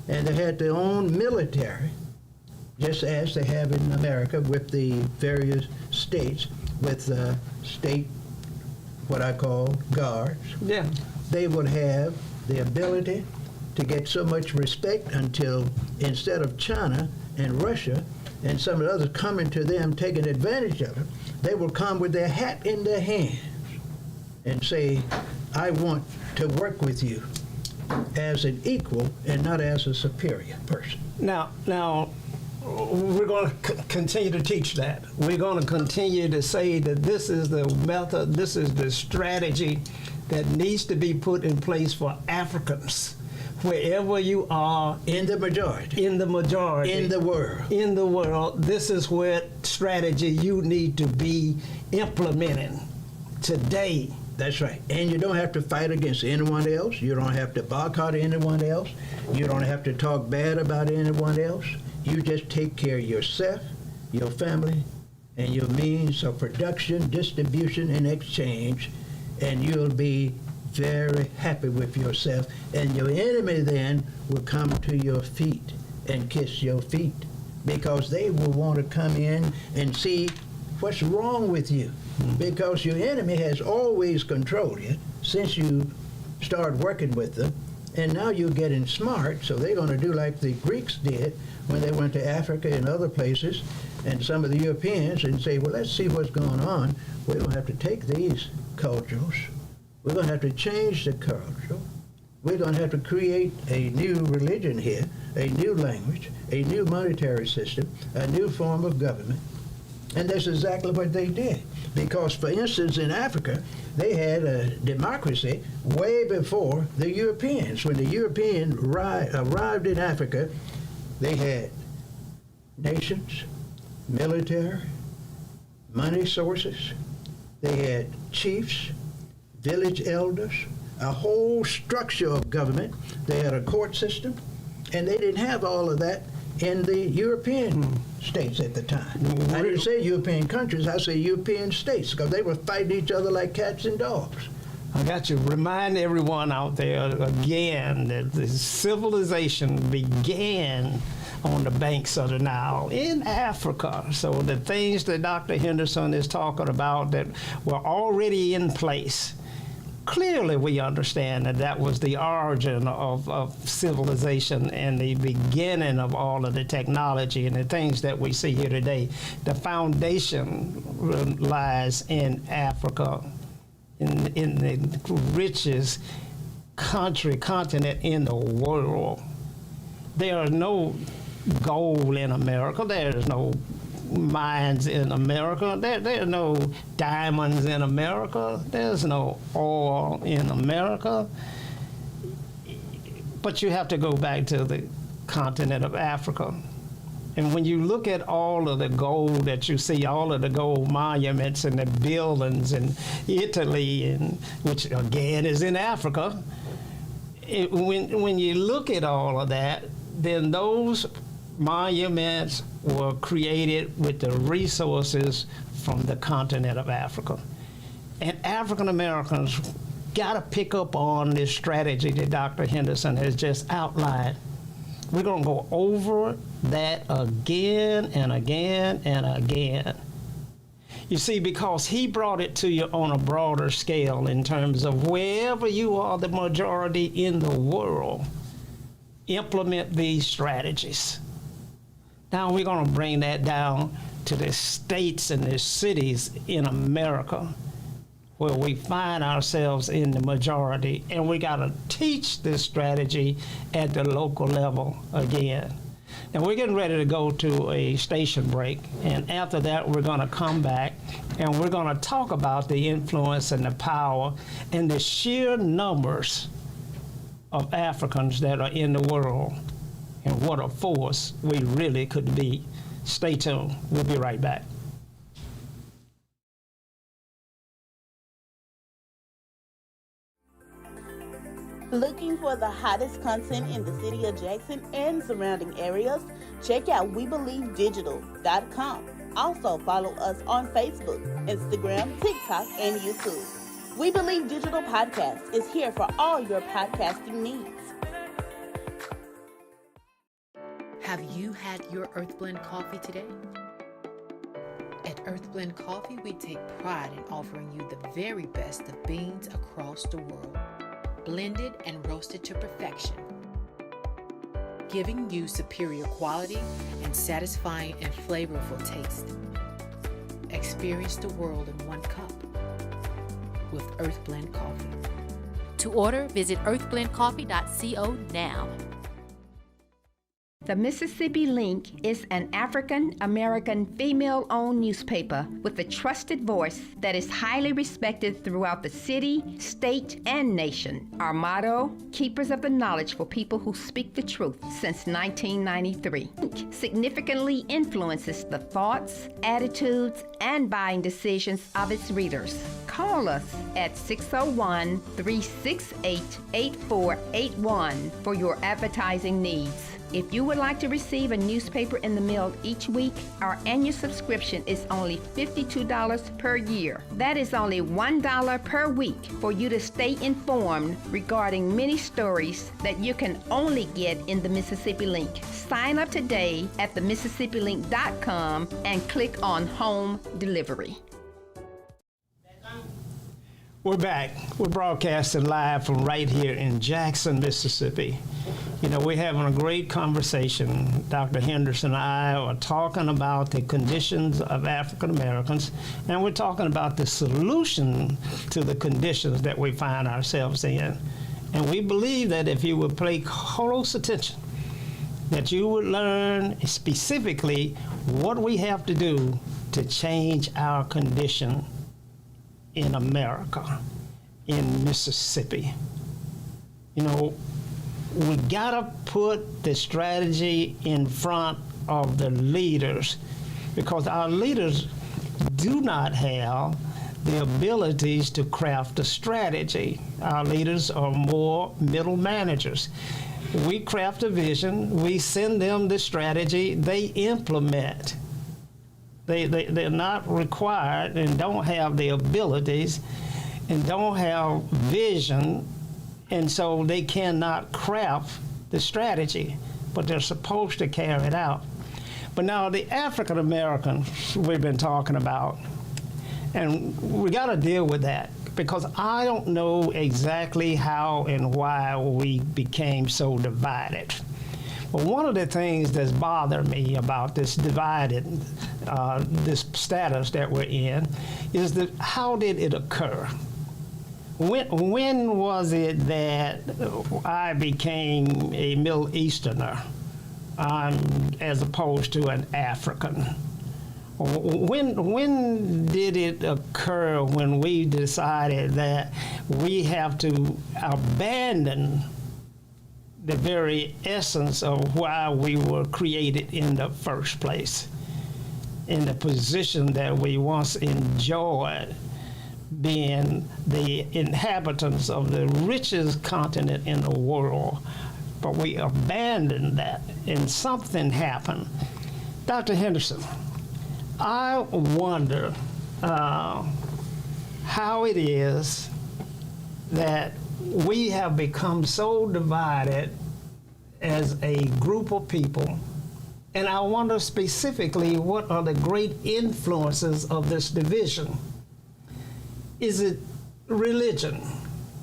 and they had their own military, just as they have in America with the various states, with state, what I call guards, Yeah. they would have the ability to get so much respect until instead of China and Russia and some of the others coming to them taking advantage of it, they will come with their hat in their hands and say, I want to work with you as an equal and not as a superior person. Now, we're going to continue to teach that. We're going to continue to say that this is the method, this is the strategy that needs to be put in place for Africans, wherever you are. In the majority. In the majority. In the world. In the world. This is where strategy you need to be implementing today. That's right. And you don't have to fight against anyone else. You don't have to boycott anyone else. You don't have to talk bad about anyone else. You just take care of yourself, your family, and your means of production, distribution, and exchange, and you'll be very happy with yourself. And your enemy then will come to your feet and kiss your feet, because they will want to come in and see what's wrong with you. Because your enemy has always controlled you since you started working with them, and now you're getting smart, so they're going to do like the Greeks did when they went to Africa and other places, and some of the Europeans, and say, well, let's see what's going on. We're going to have to take these cultures. We're going to have to change the culture. We're going to have to create a new religion here, a new language, a new monetary system, a new form of government. And that's exactly what they did. Because, for instance, in Africa, they had a democracy way before the Europeans. When the Europeans arrived in Africa, they had nations, military, money sources. They had chiefs, village elders, a whole structure of government. They had a court system, and they didn't have all of that in the European states at the time. I didn't say European countries, I say European states, because they were fighting each other like cats and dogs. I got you. Remind everyone out there again that the civilization began on the banks of the Nile in Africa. So the things that Dr. Henderson is talking about that were already in place, clearly we understand that that was the origin of civilization and the beginning of all of the technology and the things that we see here today. The foundation lies in Africa, in the richest continent in the world. There is no gold in America. There is no mines in America. There are no diamonds in America. There's no oil in America. But you have to go back to the continent of Africa. And when you look at all of the gold that you see, all of the gold monuments and the buildings in Italy, and which again is in Africa, when you look at all of that, then those monuments were created with the resources from the continent of Africa. And African Americans got to pick up on this strategy that Dr. Henderson has just outlined. We're going to go over that again and again and again. You see, because he brought it to you on a broader scale in terms of wherever you are the majority in the world, implement these strategies. Now we're going to bring that down to the states and the cities in America where we find ourselves in the majority, and we got to teach this strategy at the local level again. Now we're getting ready to go to a station break, and after that we're going to come back and we're going to talk about the influence and the power and the sheer numbers of Africans that are in the world and what a force we really could be. Stay tuned. We'll be right back. Looking for the hottest content in the city of Jackson and surrounding areas? Check out WeBelieveDigital.com. Also follow us on Facebook, Instagram, TikTok, and YouTube. We Believe Digital Podcast is here for all your podcasting needs. Have you had your Earthblend coffee today? At Earthblend Coffee, we take pride in offering you the very best of beans across the world, blended and roasted to perfection, giving you superior quality and satisfying and flavorful taste. Experience the world in one cup with Earthblend Coffee. To order, visit earthblendcoffee.co now. The Mississippi Link is an African American female owned newspaper with a trusted voice that is highly respected throughout the city, state, and nation. Our motto, Keepers of the Knowledge for People Who Speak the Truth, since 1993. Link significantly influences the thoughts, attitudes, and buying decisions of its readers. Call us at 601-368-8481 for your advertising needs. If you would like to receive a newspaper in the mail each week, our annual subscription is only $52 per year. That is only $1 per week for you to stay informed regarding many stories that you can only get in the Mississippi Link. Sign up today at themississippi.com and click on Home Delivery. We're back. We're broadcasting live from right here in Jackson, Mississippi. You know, we're having a great conversation. Dr. Henderson and I are talking about the conditions of African Americans, and we're talking about the solution to the conditions that we find ourselves in. And we believe that if you would pay close attention, that you would learn specifically what we have to do to change our condition in America, in Mississippi. You know, we gotta put the strategy in front of the leaders, because our leaders do not have the abilities to craft a strategy. Our leaders are more middle managers. We craft a vision, we send them the strategy, they implement. They're not required and don't have the abilities and don't have vision, and so they cannot craft the strategy, but they're supposed to carry it out. But now the African Americans we've been talking about, and we got to deal with that, because I don't know exactly how and why we became so divided. But one of the things that's bothered me about this divided, this status that we're in, is that how did it occur? When was it that I became a Middle Easterner as opposed to an African? When did it occur when we decided that we have to abandon the very essence of why we were created in the first place, in the position that we once enjoyed, being the inhabitants of the richest continent in the world? But we abandoned that, and something happened. Dr. Henderson, I wonder how it is that we have become so divided as a group of people, and I wonder specifically what are the great influences of this division. Is it religion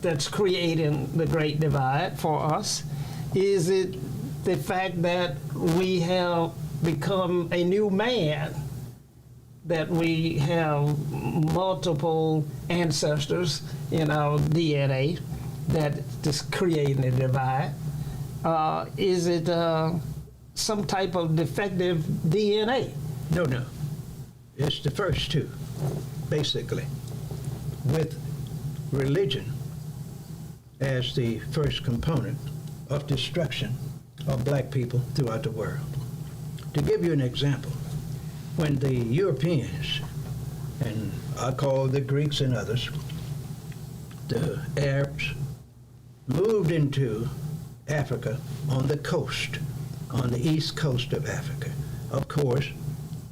that's creating the great divide for us? Is it the fact that we have become a new man, that we have multiple ancestors in our DNA that is creating a divide? Is it some type of defective DNA? No. It's the first two, basically, with religion as the first component of destruction of black people throughout the world. To give you an example, when the Europeans, and I call the Greeks and others, the Arabs, moved into Africa on the coast, on the east coast of Africa. Of course,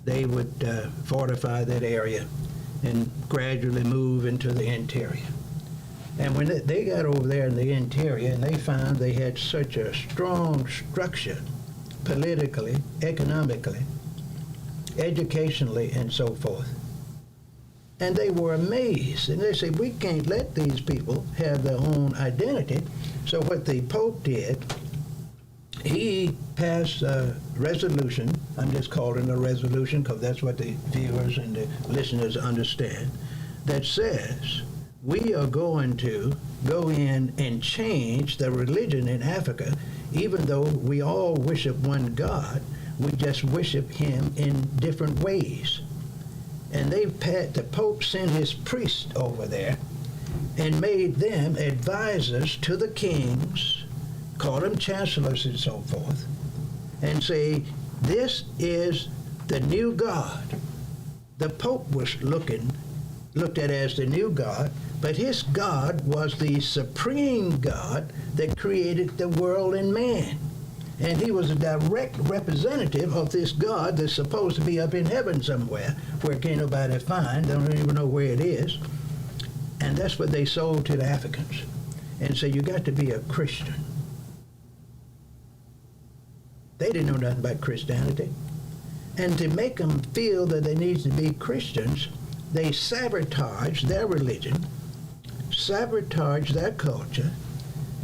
they would fortify that area and gradually move into the interior. And when they got over there in the interior, and they found they had such a strong structure, politically, economically, educationally, and so forth. And they were amazed. And they said, we can't let these people have their own identity. So what the Pope did, he passed a resolution. I'm just calling it a resolution because that's what the viewers and the listeners understand, that says we are going to go in and change the religion in Africa. Even though we all worship one God, we just worship him in different ways. And the Pope sent his priests over there and made them advisors to the kings, called them chancellors and so forth, and say, this is the new God. The Pope was looked at as the new God, but his God was the supreme God that created the world and man. And he was a direct representative of this God that's supposed to be up in heaven somewhere, where can't nobody find, they don't even know where it is. And that's what they sold to the Africans. And so you got to be a Christian. They didn't know nothing about Christianity. And to make them feel that they need to be Christians, they sabotaged their religion, sabotaged their culture,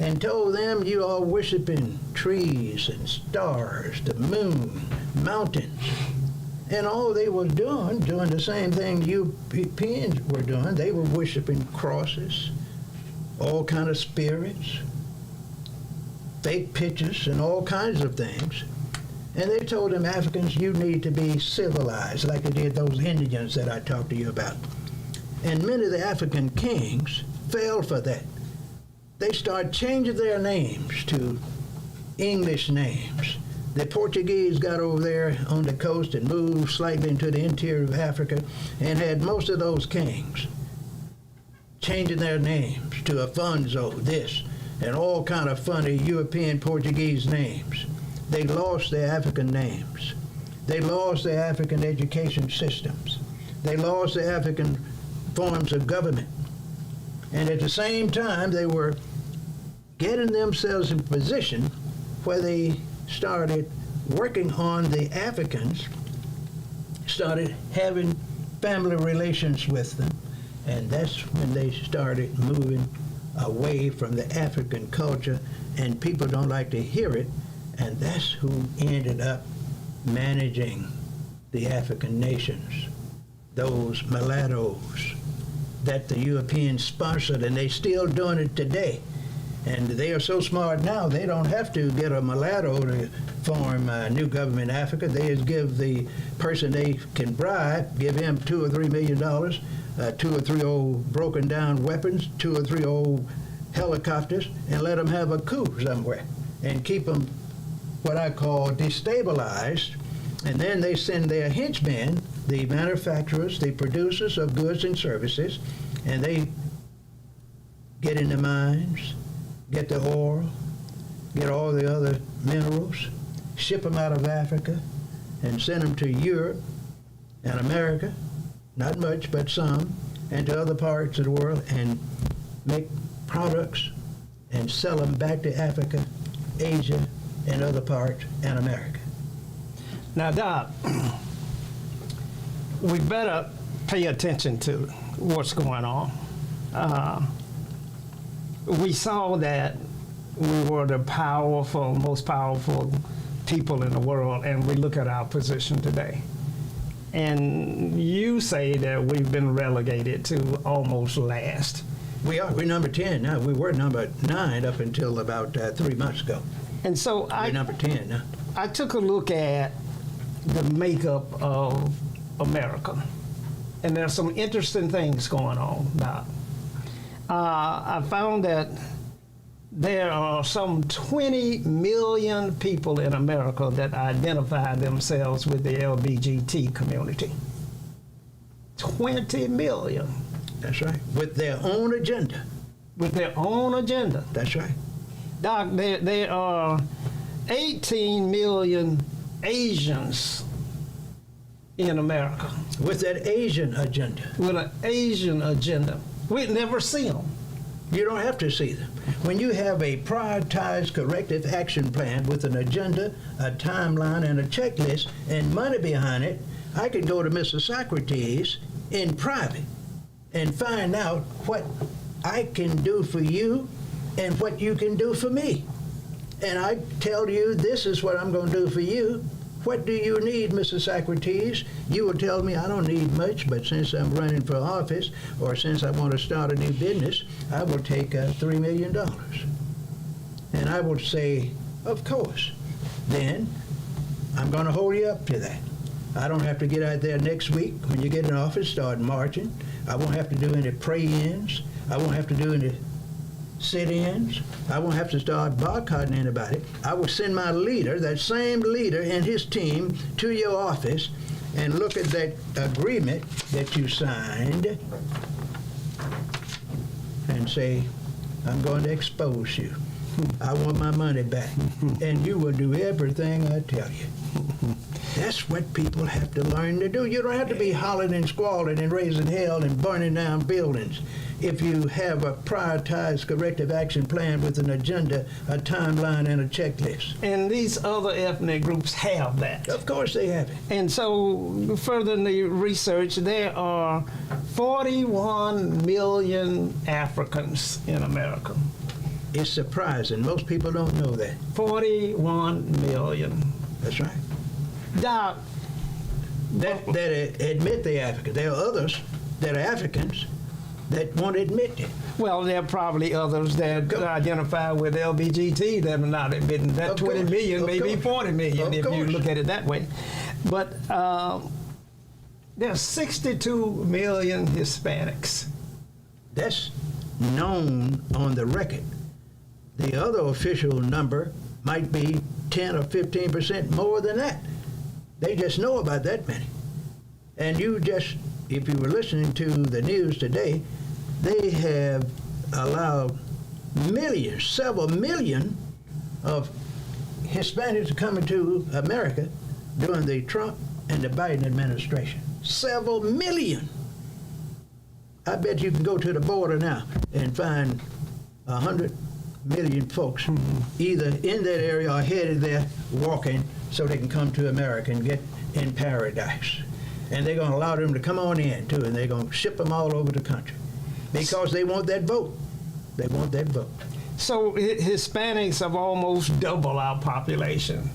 and told them you are worshiping trees and stars, the moon, mountains. And all they were doing the same thing Europeans were doing. They were worshiping crosses, all kind of spirits, fake pictures, and all kinds of things. And they told them, Africans, you need to be civilized, like they did those Indians that I talked to you about. And many of the African kings fell for that. They started changing their names to English names. The Portuguese got over there on the coast and moved slightly into the interior of Africa and had most of those kings changing their names to Afonso, this, and all kind of funny European Portuguese names. They lost their African names. They lost their African education systems. They lost their African forms of government. And at the same time, they were getting themselves in a position where they started working on the Africans, started having family relations with them, and that's when they started moving away from the African culture, and people don't like to hear it, and that's who ended up managing the African nations, those mulattoes that the Europeans sponsored, and they're still doing it today. And they are so smart now, they don't have to get a mulatto to form a new government in Africa. They just give the person they can bribe, give him $2 or $3 million, 2 or 3 old broken down weapons, 2 or 3 old helicopters, and let them have a coup somewhere and keep them what I call destabilized. And then they send their henchmen, the manufacturers, the producers of goods and services, and they get in the mines, get the oil, get all the other minerals, ship them out of Africa, and send them to Europe and America, not much, but some, and to other parts of the world, and make products and sell them back to Africa, Asia, and other parts, and America. Now, Doc, we better pay attention to what's going on. We saw that we were the most powerful people in the world, and we look at our position today. And you say that we've been relegated to almost last. We are. We're number 10 now. We were number 9 up until about 3 months ago. And so we're number 10 now. I took a look at the makeup of America, and there's some interesting things going on now. I found that there are some 20 million people in America that identify themselves with the LGBT community. 20 million. That's right. With their own agenda. With their own agenda. That's right. Doc, there are 18 million Asians in America with that Asian agenda. with an Asian agenda. We'd never see them. You don't have to see them. When you have a prioritized corrective action plan with an agenda, a timeline, and a checklist, and money behind it, I can go to Mr. Socrates in private and find out what I can do for you and what you can do for me. And I tell you, this is what I'm going to do for you. What do you need, Mr. Socrates? You will tell me I don't need much, but since I'm running for office, or since I want to start a new business, I will take $3 million. And I will say, of course. Then I'm going to hold you up to that. I don't have to get out there next week when you get in office, start marching. I won't have to do any pray-ins. I won't have to do any sit-ins. I won't have to start boycotting anybody. I will send my leader, that same leader and his team, to your office and look at that agreement that you signed and say, I'm going to expose you. I want my money back. And you will do everything I tell you. That's what people have to learn to do. You don't have to be hollering and squalling and raising hell and burning down buildings. If you have a prioritized corrective action plan with an agenda, a timeline, and a checklist. And these other ethnic groups have that. Of course they have it. And so, further in the research, there are 41 million Africans in America. It's surprising. Most people don't know that. 41 million. That's right. Doc, That admit they're African. There are others that are Africans that won't admit it. well, there are probably others that identify with LBGT that are not admitting that. Of 20 course, million, of maybe course. 40 million, Of if you course. look at it that way. But there's 62 million Hispanics. That's known on the record. The other official number might be 10 or 15% more than that. They just know about that many. And you just, if you were listening to the news today, they have allowed millions, several million of Hispanics to come into America during the Trump and the Biden administration. Several million. I bet you can go to the border now and find 100 million folks either in that area or headed there walking so they can come to America and get in paradise. And they're going to allow them to come on in too, and they're going to ship them all over the country because they want that vote. They want that vote. So Hispanics have almost double our population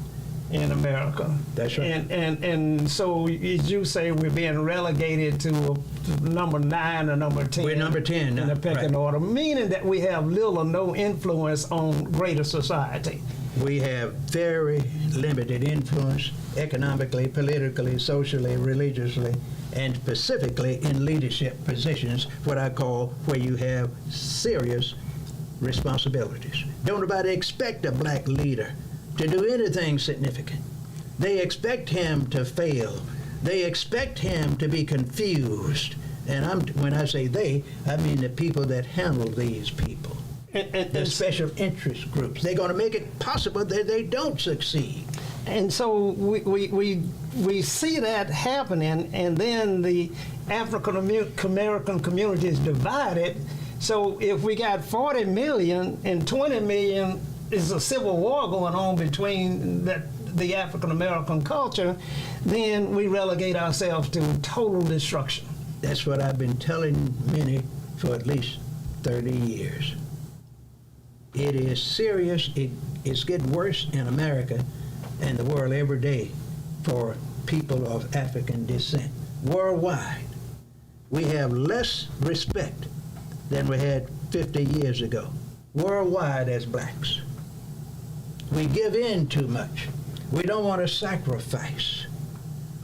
in America. That's right. And so, as you say, we're being relegated to number 9 or number 10. We're number 10 now, in the pecking right. order, meaning that we have little or no influence on greater society. We have very limited influence economically, politically, socially, religiously, and specifically in leadership positions, what I call where you have serious responsibilities. Don't nobody expect a black leader to do anything significant. They expect him to fail. They expect him to be confused. And when I say they, I mean the people that handle these people. The special interest groups. They're going to make it possible that they don't succeed. And so we see that happening, and then the African American community is divided. So if we got 40 million and 20 million is a civil war going on between the African American culture, then we relegate ourselves to total destruction. That's what I've been telling many for at least 30 years. It is serious. It's getting worse in America and the world every day for people of African descent. Worldwide, we have less respect than we had 50 years ago. Worldwide as blacks. We give in too much. We don't want to sacrifice.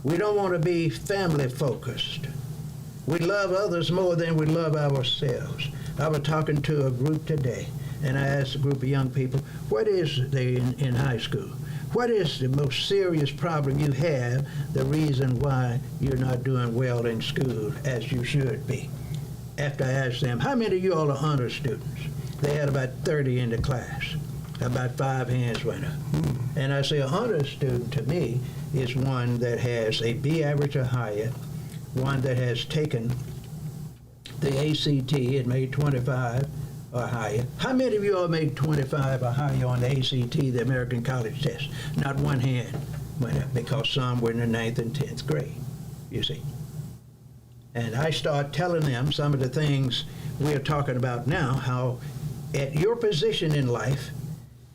We don't want to be family focused. We love others more than we love ourselves. I was talking to a group today, and I asked a group of young people, what is in high school? What is the most serious problem you have, the reason why you're not doing well in school as you should be? After I asked them, how many of you all are honor students? They had about 30 in the class. About 5 hands went up. And I say a honor student to me is one that has a B average or higher, one that has taken the ACT and made 25 or higher. How many of you all made 25 or higher on the ACT, the American College Test? Not one hand went up because some were in the 9th and 10th grade, you see. And I start telling them some of the things we're talking about now, how at your position in life,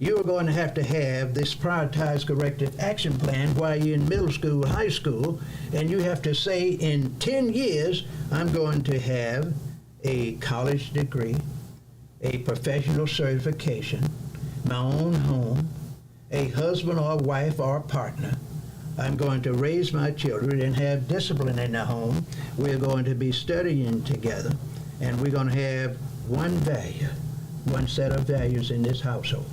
you're going to have this prioritized corrective action plan while you're in middle school, high school, and you have to say in 10 years, I'm going to have a college degree, a professional certification, my own home, a husband or wife or partner. I'm going to raise my children and have discipline in the home. We're going to be studying together, and we're going to have one value, one set of values in this household.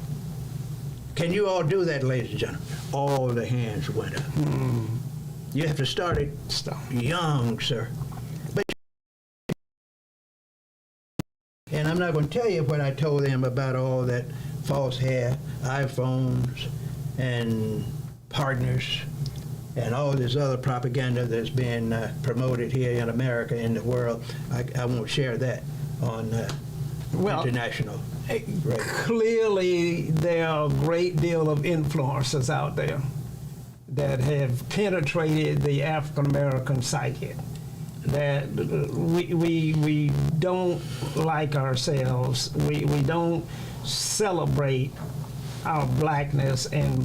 Can you all do that, ladies and gentlemen? All the hands went up. You have to start it young, sir. And I'm not going to tell you what I told them about all that false hair, iPhones, and partners, and all this other propaganda that's being promoted here in America, in the world. I won't share that on international. Right. Clearly, there are a great deal of influences out there that have penetrated the African American psyche. That we don't like ourselves. We don't celebrate our blackness and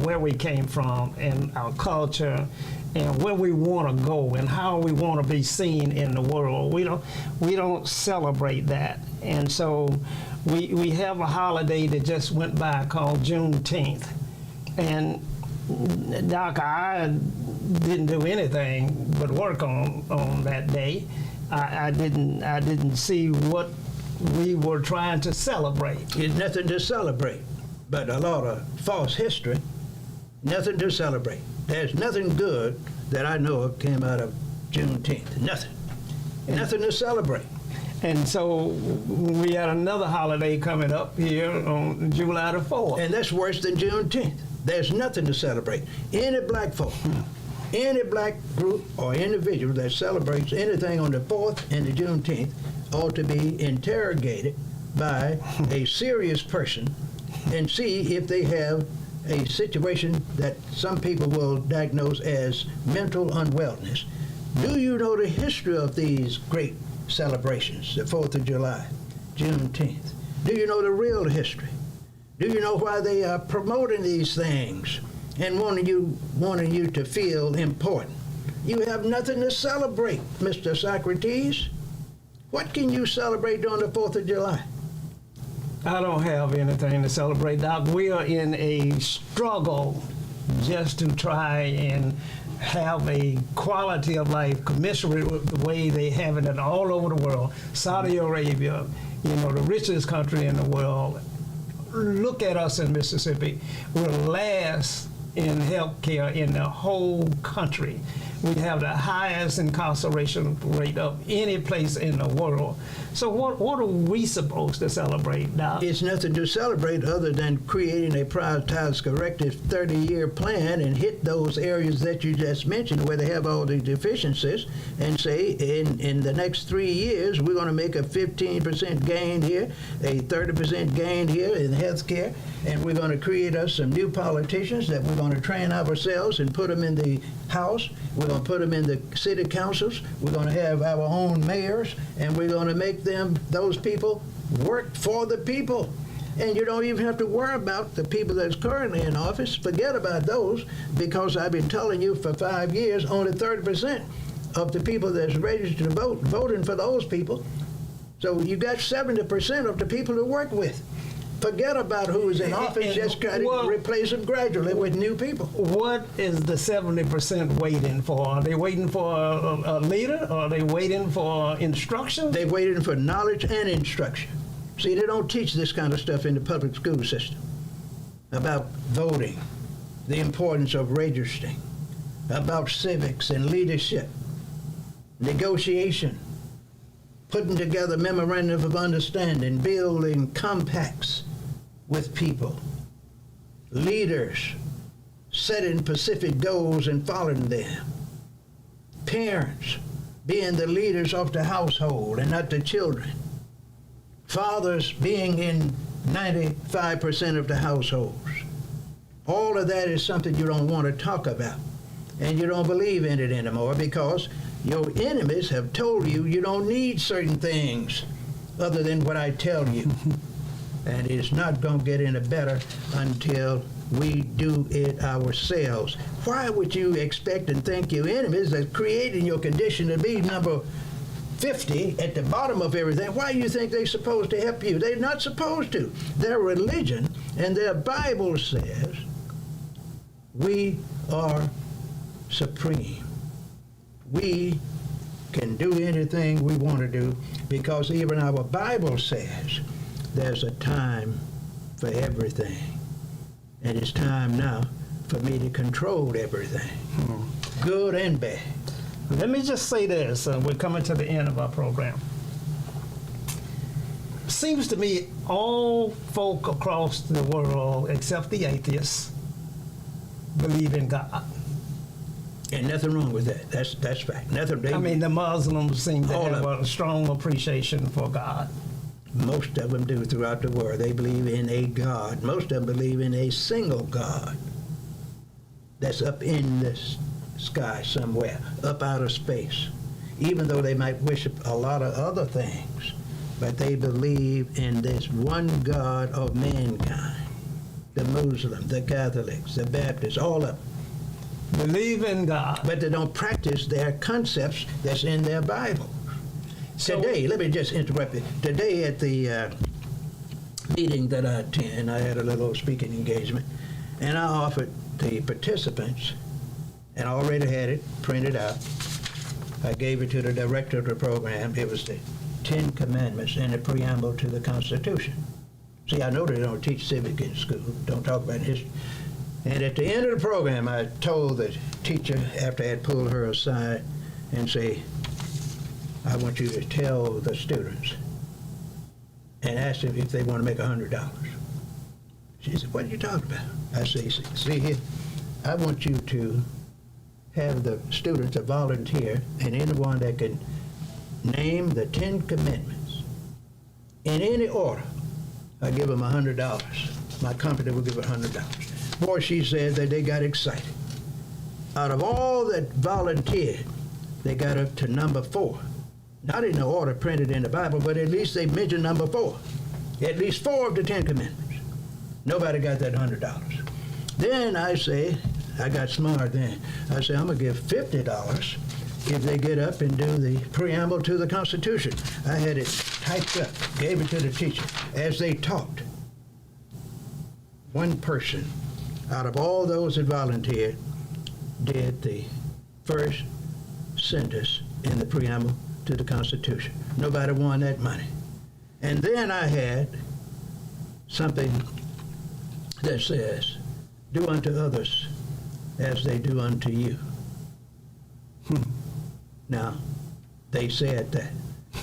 where we came from and our culture and where we want to go and how we want to be seen in the world. We don't celebrate that, and so we have a holiday that just went by called Juneteenth, and Doc, I didn't do anything but work on that day. I didn't see what we were trying to celebrate. There's nothing to celebrate, but a lot of false history. Nothing to celebrate. There's nothing good that I know of came out of Juneteenth. Nothing. Nothing to celebrate. And so we had another holiday coming up here on July the 4th. And that's worse than Juneteenth. There's nothing to celebrate. Any black folk, any black group or individual that celebrates anything on the 4th and the Juneteenth ought to be interrogated by a serious person and see if they have a situation that some people will diagnose as mental unwellness. Do you know the history of these great celebrations, the 4th of July, Juneteenth? Do you know the real history? Do you know why they are promoting these things and wanting you to feel important? You have nothing to celebrate, Mr. Socrates. What can you celebrate on the 4th of July? I don't have anything to celebrate, Doc. We are in a struggle just to try and have a quality of life commensurate with the way they have it in all over the world. Saudi Arabia, the richest country in the world. Look at us in Mississippi. We're last in health care in the whole country. We have the highest incarceration rate of any place in the world. So what are we supposed to celebrate now? It's nothing to celebrate other than creating a prioritized corrective 30-year plan and hit those areas that you just mentioned where they have all the deficiencies and say in the next 3 years we're going to make a 15% gain here, a 30% gain here in health care, and we're going to create us some new politicians that we're going to train ourselves and put them in the House. We're going to put them in the city councils. We're going to have our own mayors, and we're going to make those people work for the people. And you don't even have to worry about the people that's currently in office. Forget about those, because I've been telling you for 5 years, only 30% of the people that's registered to vote, voting for those people. So you got 70% of the people to work with. Forget about who's in office, just try to replace them gradually with new people. What is the 70% waiting for? Are they waiting for a leader? Or are they waiting for instruction? They're waiting for knowledge and instruction. See, they don't teach this kind of stuff in the public school system about voting, the importance of registering, about civics and leadership, negotiation, putting together memorandum of understanding, building compacts. with people, leaders setting specific goals and following them, parents being the leaders of the household and not the children, fathers being in 95% of the households. All of that is something you don't want to talk about, and you don't believe in it anymore because your enemies have told you you don't need certain things other than what I tell you. And it's not going to get any better until we do it ourselves. Why would you expect and think your enemies are creating your condition to be number 50 at the bottom of everything? Why do you think they're supposed to help you? They're not supposed to. Their religion and their Bible says we are supreme. We can do anything we want to do because even our Bible says there's a time for everything. And it's time now for me to control everything, good and bad. Let me just say this, we're coming to the end of our program. Seems to me all folk across the world, except the atheists, believe in God. And nothing wrong with that. That's fact. Nothing. I mean, the Muslims seem to All have of a strong appreciation for God. Most of them do throughout the world. They believe in a God. Most of them believe in a single God that's up in the sky somewhere, up out of space. Even though they might worship a lot of other things, but they believe in this one God of mankind. The Muslims, the Catholics, the Baptists, all of them. Believe in God. But they don't practice their concepts that's in their Bible. Today, let me just interrupt you. Today at the meeting that I attend, I had a little speaking engagement, and I offered the participants, and I already had it printed out. I gave it to the director of the program. It was the 10 Commandments in the preamble to the Constitution. See, I know they don't teach civics in school, don't talk about history. And at the end of the program, I told the teacher, after I had pulled her aside, and say, I want you to tell the students and ask them if they want to make $100. She said, what are you talking about? I say, see here, I want you to have the students a volunteer and anyone that can name the 10 Commandments in any order. I give them $100. My company will give them $100. Boy, she said that they got excited. Out of all that volunteered, they got up to number 4. Not in the order printed in the Bible, but at least they mentioned number 4. At least 4 of the 10 Commandments. Nobody got that $100. Then I say, I got smart then. I say, I'm going to give $50 if they get up and do the preamble to the Constitution. I had it typed up, gave it to the teacher. As they talked, one person out of all those that volunteered did the first sentence in the preamble to the Constitution. Nobody won that money. And then I had something that says, do unto others as they do unto you. Now, they said that.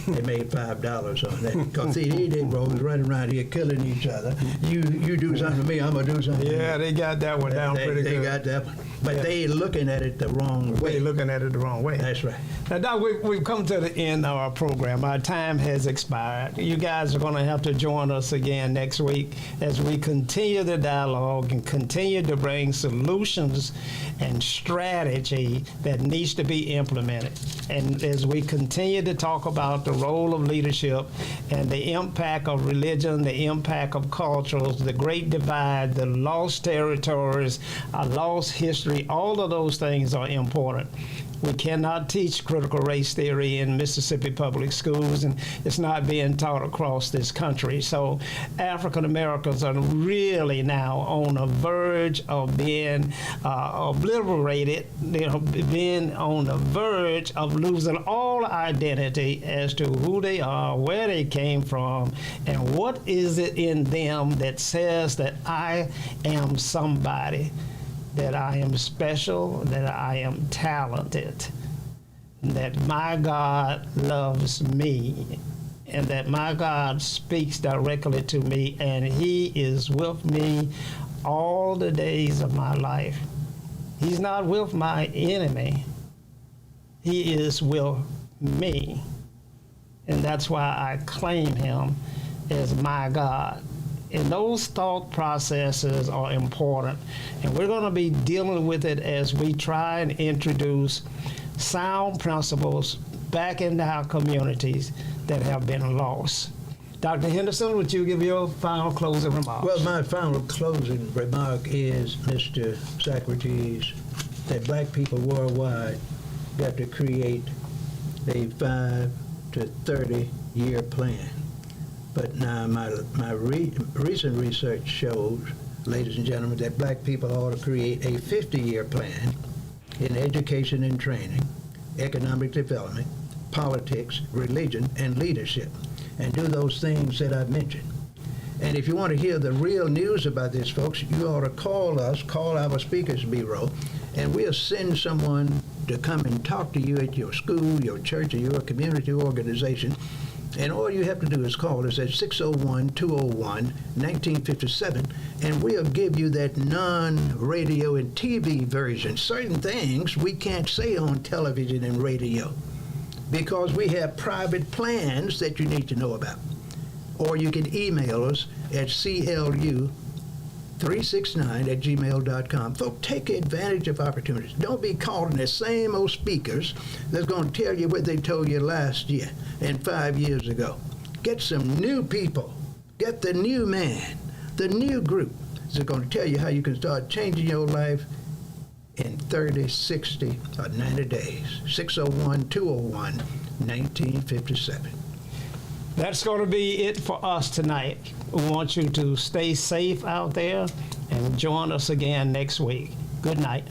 They made $5 on that. Because see, these Negroes running around here killing each other. You do something to me, I'm going to do something to you. Yeah, they got that one down pretty good. They got that one. But they looking at it the wrong way. They're looking at it the wrong way. That's right. Now, Doc, we've come to the end of our program. Our time has expired. You guys are going to have to join us again next week as we continue the dialogue and continue to bring solutions and strategy that needs to be implemented. And as we continue to talk about the role of leadership and the impact of religion, the impact of cultures, the great divide, the lost territories, our lost history, all of those things are important. We cannot teach critical race theory in Mississippi public schools, and it's not being taught across this country. So African Americans are really now on the verge of being obliterated, being on the verge of losing all identity as to who they are, where they came from, and what is it in them that says that I am somebody, that I am special, that I am talented, that my God loves me, and that my God speaks directly to me, and he is with me all the days of my life. He's not with my enemy. He is with me. And that's why I claim him as my God. And those thought processes are important. And we're going to be dealing with it as we try and introduce sound principles back into our communities that have been lost. Dr. Henderson, would you give your final closing remarks? Well, my final closing remark is, Mr. Socrates, that black people worldwide got to create a 5 to 30 year plan. But now my recent research shows, ladies and gentlemen, that black people ought to create a 50-year plan in education and training, economic development, politics, religion, and leadership, and do those things that I've mentioned. And if you want to hear the real news about this, folks, you ought to call us, call our Speakers Bureau, and we'll send someone to come and talk to you at your school, your church, or your community organization. And all you have to do is call us at 601-201-1957, and we'll give you that non-radio and TV version. Certain things we can't say on television and radio because we have private plans that you need to know about. Or you can email us at clu369@gmail.com. Folks, take advantage of opportunities. Don't be caught in the same old speakers that's going to tell you what they told you last year and 5 years ago. Get some new people. Get the new man, the new group that's going to tell you how you can start changing your life in 30, 60, or 90 days. 601-201-1957. That's going to be it for us tonight. We want you to stay safe out there and join us again next week. Good night.